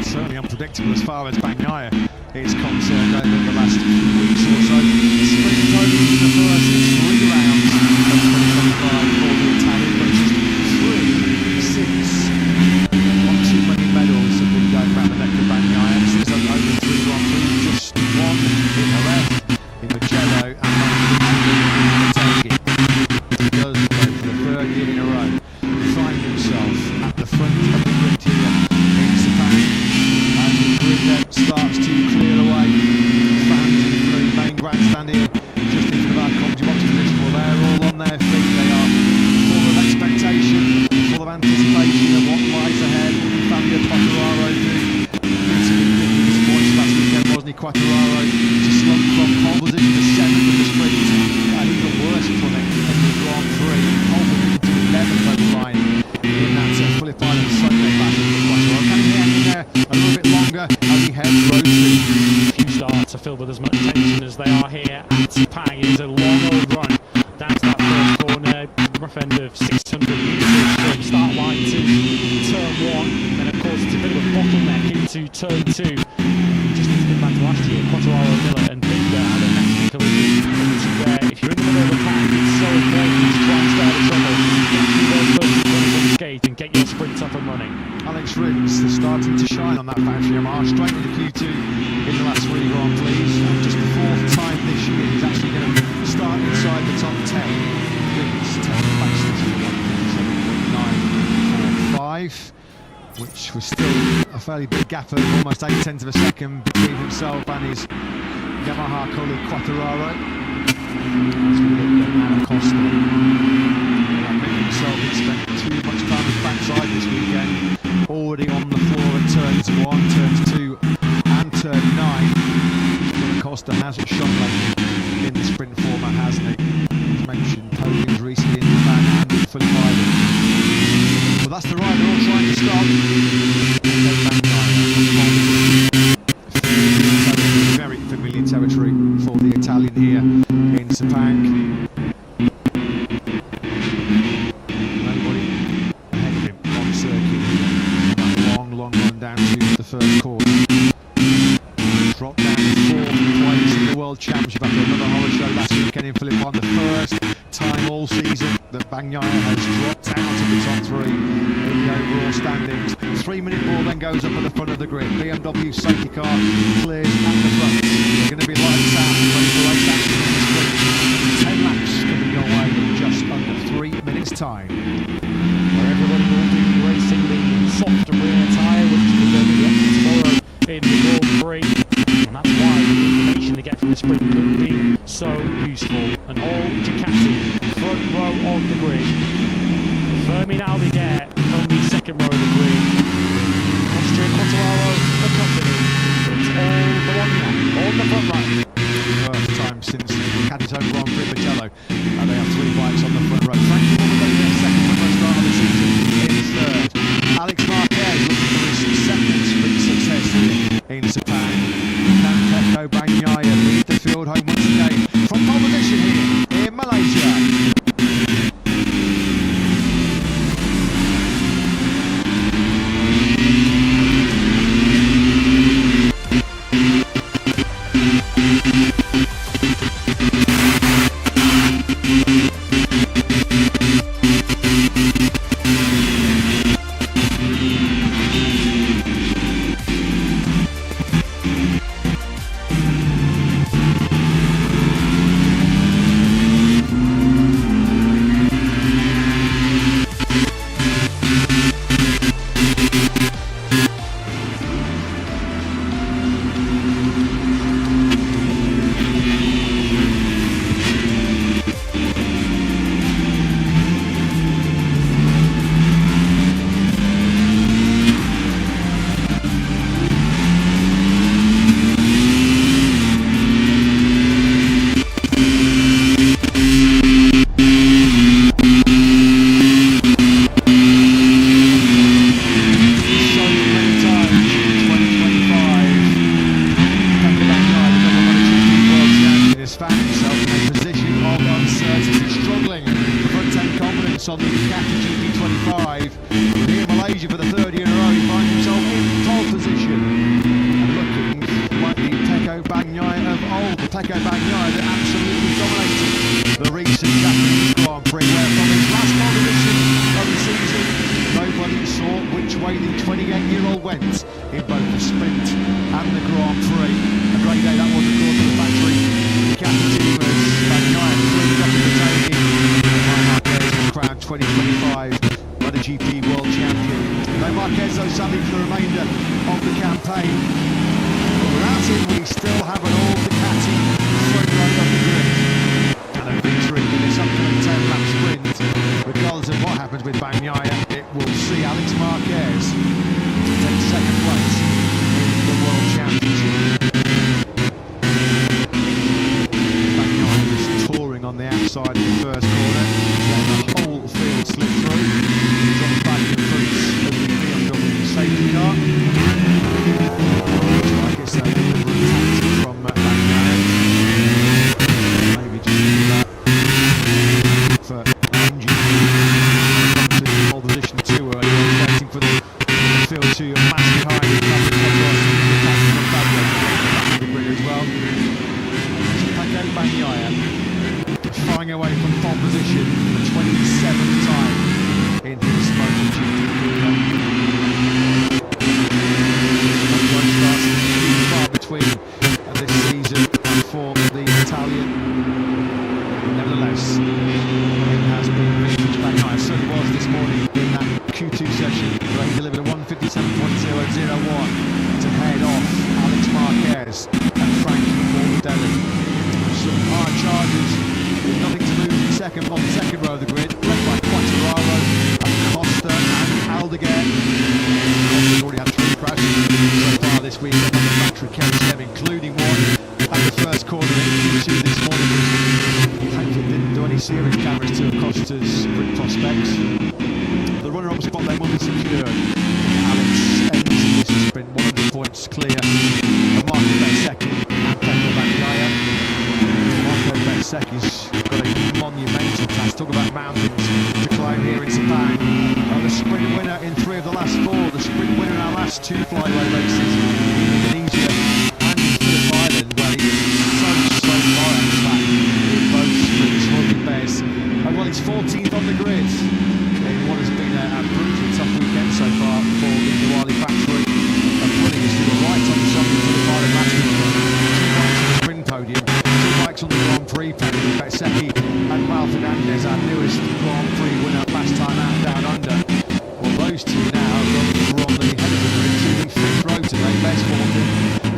Certainly unpredictable as far as Bagnaia is concerned over the last few weeks or so. Sprint podium in the first 3 rounds of 2025 for the Italian, but just 3 since not too many medals have been going around the neck of Bagnaia. Since over 3 Grand Prix, just 1 in the left, in Mugello, and 1 in Motegi. He does, though, for the 3rd year in a row, find himself at the front of the grid here in Sepang. And the grid then starts to clear away. Fans in the main grandstand here, just in front of our commentary box position. Well, they're all on their feet. They are full of expectation, full of anticipation of what lies ahead. Fabio Quartararo doing really disappointed last weekend, wasn't he? Quartararo just slumped from pole position to 7th in the sprint, and even worse plummet in the Grand Prix. Pole position to 11th over the line in that fully final Sunday battle for Quartararo. Can he hang in there a little bit longer as he heads road 2? Few starts are filled with as much tension as they are here at Sepang. It is a long old run down to that first corner, rough end of 600 metres from start line to turn 1. Then of course it's a bit of a bottleneck into turn 2. Just need to think back to last year, Quartararo, Miller and Binder had a nasty collision, where if you're in the middle of the pack, it's so important to try and stay out of trouble, get through those first runners on the skate and get your sprints up and running. Alex Rins is starting to shine on that factory Yamaha, straight into Q2 in the last 3 Grand Prix, and just the 4th time this year he's actually going to start inside the top 10. Rins 10 places to 1.7.945, which was still a fairly big gap of almost 8/10 of a second between himself and his Yamaha colleague Quartararo. As we look at Acosta, making himself spent too much time on the backside this weekend, already on the floor at turns 1, turns 2 and turn 9. Acosta has shot lately. summer, hasn't he? He's mentioned podiums recently in Japan and in Phillip Island. Well, that's the ride they're all trying to stop. Very familiar territory for the Italian here in Sepang. Nobody ahead of him on circuit. Long run down to the first corner. Dropped down to 4th place in the World Championship after another horror show last weekend in Phillip Island. The first time all season that Bagnaia has dropped out of the top 3 in the overall standings. 3-minute ball then goes up at the front of the grid. BMW safety car clears at the front. They're going to be lights out, ready for race action in the sprint. 10 laps coming your way in just under 3 minutes time. Where everybody will be racing the soft rear tyre, which is going to be up tomorrow in the Grand Prix. And that's why the information they get from the sprint could be so useful. And all Ducati front row on the grid. Fermin Aldeguer on the second row of the grid. Austrian Quartararo accompanying. It's all Bologna on the front line. First time since Ducati's home run Prix Watchalong, and they have 3 bikes on the front row. Frankie Morbidelli second for the first start of the season in 3rd. Alex Marquez looking for his 2nd sprint success here in Sepang. Can Pecco Bagnaia lead the field home once again from pole position here in Malaysia. On the Ducati GP25 here in Malaysia for the 3rd year in a row. He finds himself in pole position and looking like the Pecco Bagnaia of old, the Pecco Bagnaia that absolutely dominated the recent Japanese Grand Prix, where from his last pole position of the season nobody saw which way the 28-year-old went in both the sprint and the Grand Prix. A great day that was, of course, for the factory Ducati team as Bagnaia flew up in the taking. Crown 2025 MotoGP World Champion. No Marquez though sadly for the remainder of the campaign. But without him we still have an all Ducati front row of the grid. And a victory in this upcoming 10-lap sprint. Regardless of what happens with Bagnaia, it will see Alex Marquez take 2nd place in the World Championship. Bagnaia is touring on the outside of the first corner. The whole field slip through. He's on the back of the fruits of the BMW safety car. Looks like it's a deliberate tactic from Bagnaia. Maybe just do that for engine to pole position too early, waiting for the field to mass behind the back of the grid as well. Pecco Bagnaia flying away from pole position for the 27th time in his MotoGP career. One starts far between this season and for the Italian. Nevertheless, it has been vintage Bagnaia. Certainly was this morning in that Q2 session where he delivered a 157.001 to head off Alex Marquez and Frankie Morbidelli. Some hard charges. There's nothing to lose in second on the second row of the grid, led by Quartararo, Acosta and Aldeguer. Costa's already had 3 crashes so far this week on the factory counts them, including one at the first corner in Q2 this morning. series cameras to Acosta's sprint prospects. The runner-up spot then will be secured. Alex ends in this sprint 100 points clear. And Marco Bezzecchi and Pecco Bagnaia. Marco Bezzecchi's got a monumental task. Talk about mountains to climb here in Sepang. The sprint winner in 3 of the last 4. The sprint winner in our last 2 flyway races in Indonesia and in Phillip Island, where he was so far out the back in both sprints. Jorge Bez. And well, he's 14th on the grid in what has been a brutally tough weekend so far for the Diwali factory. And putting us to the right on the something for the final match. 2 bikes on the sprint podium, 2 bikes on the Grand Prix podium. Bezzecchi and Mal Fernandez, our newest Grand Prix winner last time out down under. Well, those two now are on the head of the grid to the 5th row today. Bez fourth,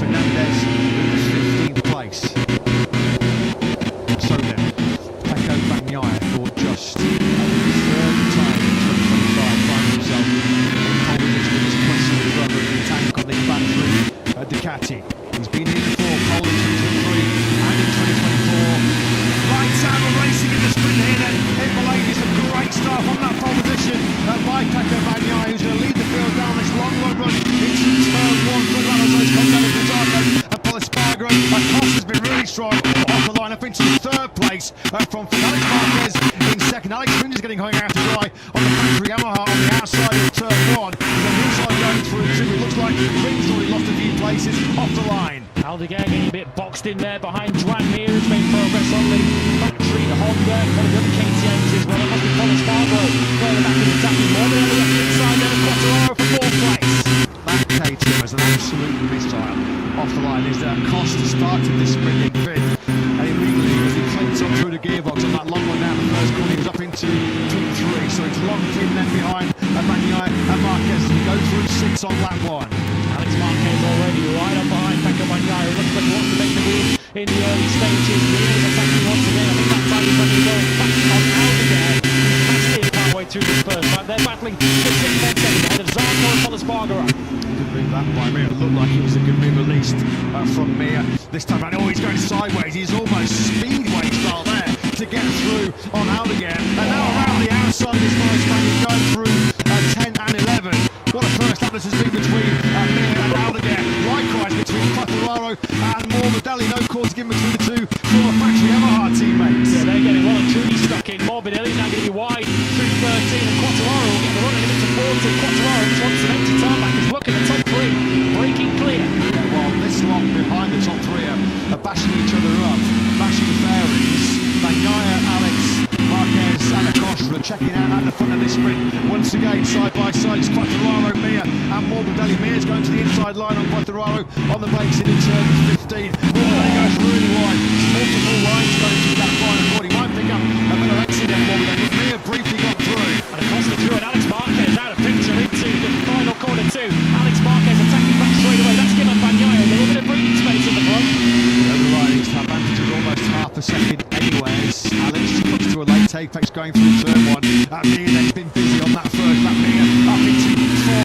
Fernandez in the 15th place. So then, Pecco Bagnaia for just the 3rd time in 2025 finds himself in pole position in this constantly run tank on the factory Ducati. He's been here before, pole in 2023 and in 2024. Lights out of racing in the sprint here then. In Malaysia, some great stuff on that pole position by Pecco Bagnaia, who's going to lead the field down this long run into turn 1. Good run as comes down into Zarco and Polispargo. Acosta's been really strong off the line up into 3rd place from Alex Marquez in 2nd. Alex Rins is getting hung out to dry on the factory Yamaha on the outside of turn 1. And then inside going through 2. It looks like Rins already lost a few places off the line. Aldeguer getting a bit boxed in there behind Juan Mir, who's made progress on the factory, the Honda, one of the other KTMs as well. It must be Polispargo further back in the attacking more than the inside there, and Quattararo for 4th place. That KTM was an absolute missile off the line. Is Costa started this sprint in 5th, and immediately as he clipped up through the gearbox on that long one down the first corner, he was up into P3, so it's long in then behind Bagnaia and Marquez as we go through 6 on lap 1. Alex Marquez already right up behind Pecco Bagnaia. It looks like he wants to make the move in the early stages. He is attacking once again. I think that time he's going to go back on Aldeguer. Passed in partway through this first lap. They're battling for 6 minutes ahead of Zarco and Polispargo. Good move that by Mir. It looked like it was a good move released from Mir. This time around, he's going sideways. He's almost speedway style there to get through on Aldeguer. And now around the outside of this first lap, he's going through 10 and 11. What a first lap this has been between Mir and Aldeguer. Likewise between Quattararo and Morbidelli. No cause given between the 2 former factory Yamaha teammates. Yeah, they're getting well and truly stuck in. Morbidelli's now going to be wide through 13, and Quattararo will get the run into 14. Quattararo just wants some empty tarmac. He's looking at the top 3, breaking clear. Yeah, well, this lot behind the top 3 are bashing each other up, bashing fairings. Bagnaia, Alex, Marquez and Acosta are checking out at the front of this sprint. Once again, side by side, it's Quattararo, Mir and Morbidelli. Mir's going to the inside line on Quattararo on the brakes in turn 15. Morbidelli goes really wide. Multiple lines going through that final corner. He might pick up a bit of accident, Morbidelli, but Mir briefly got through. And Acosta through, and Alex Marquez out of picture into the final corner 2. Alex Marquez attacking back straight away. That's given Bagnaia a little bit of breathing space in the front. The overriding advantage is almost half a second anyways. Alex comes to a late Apex going through turn 1. Mir then's been busy on that first lap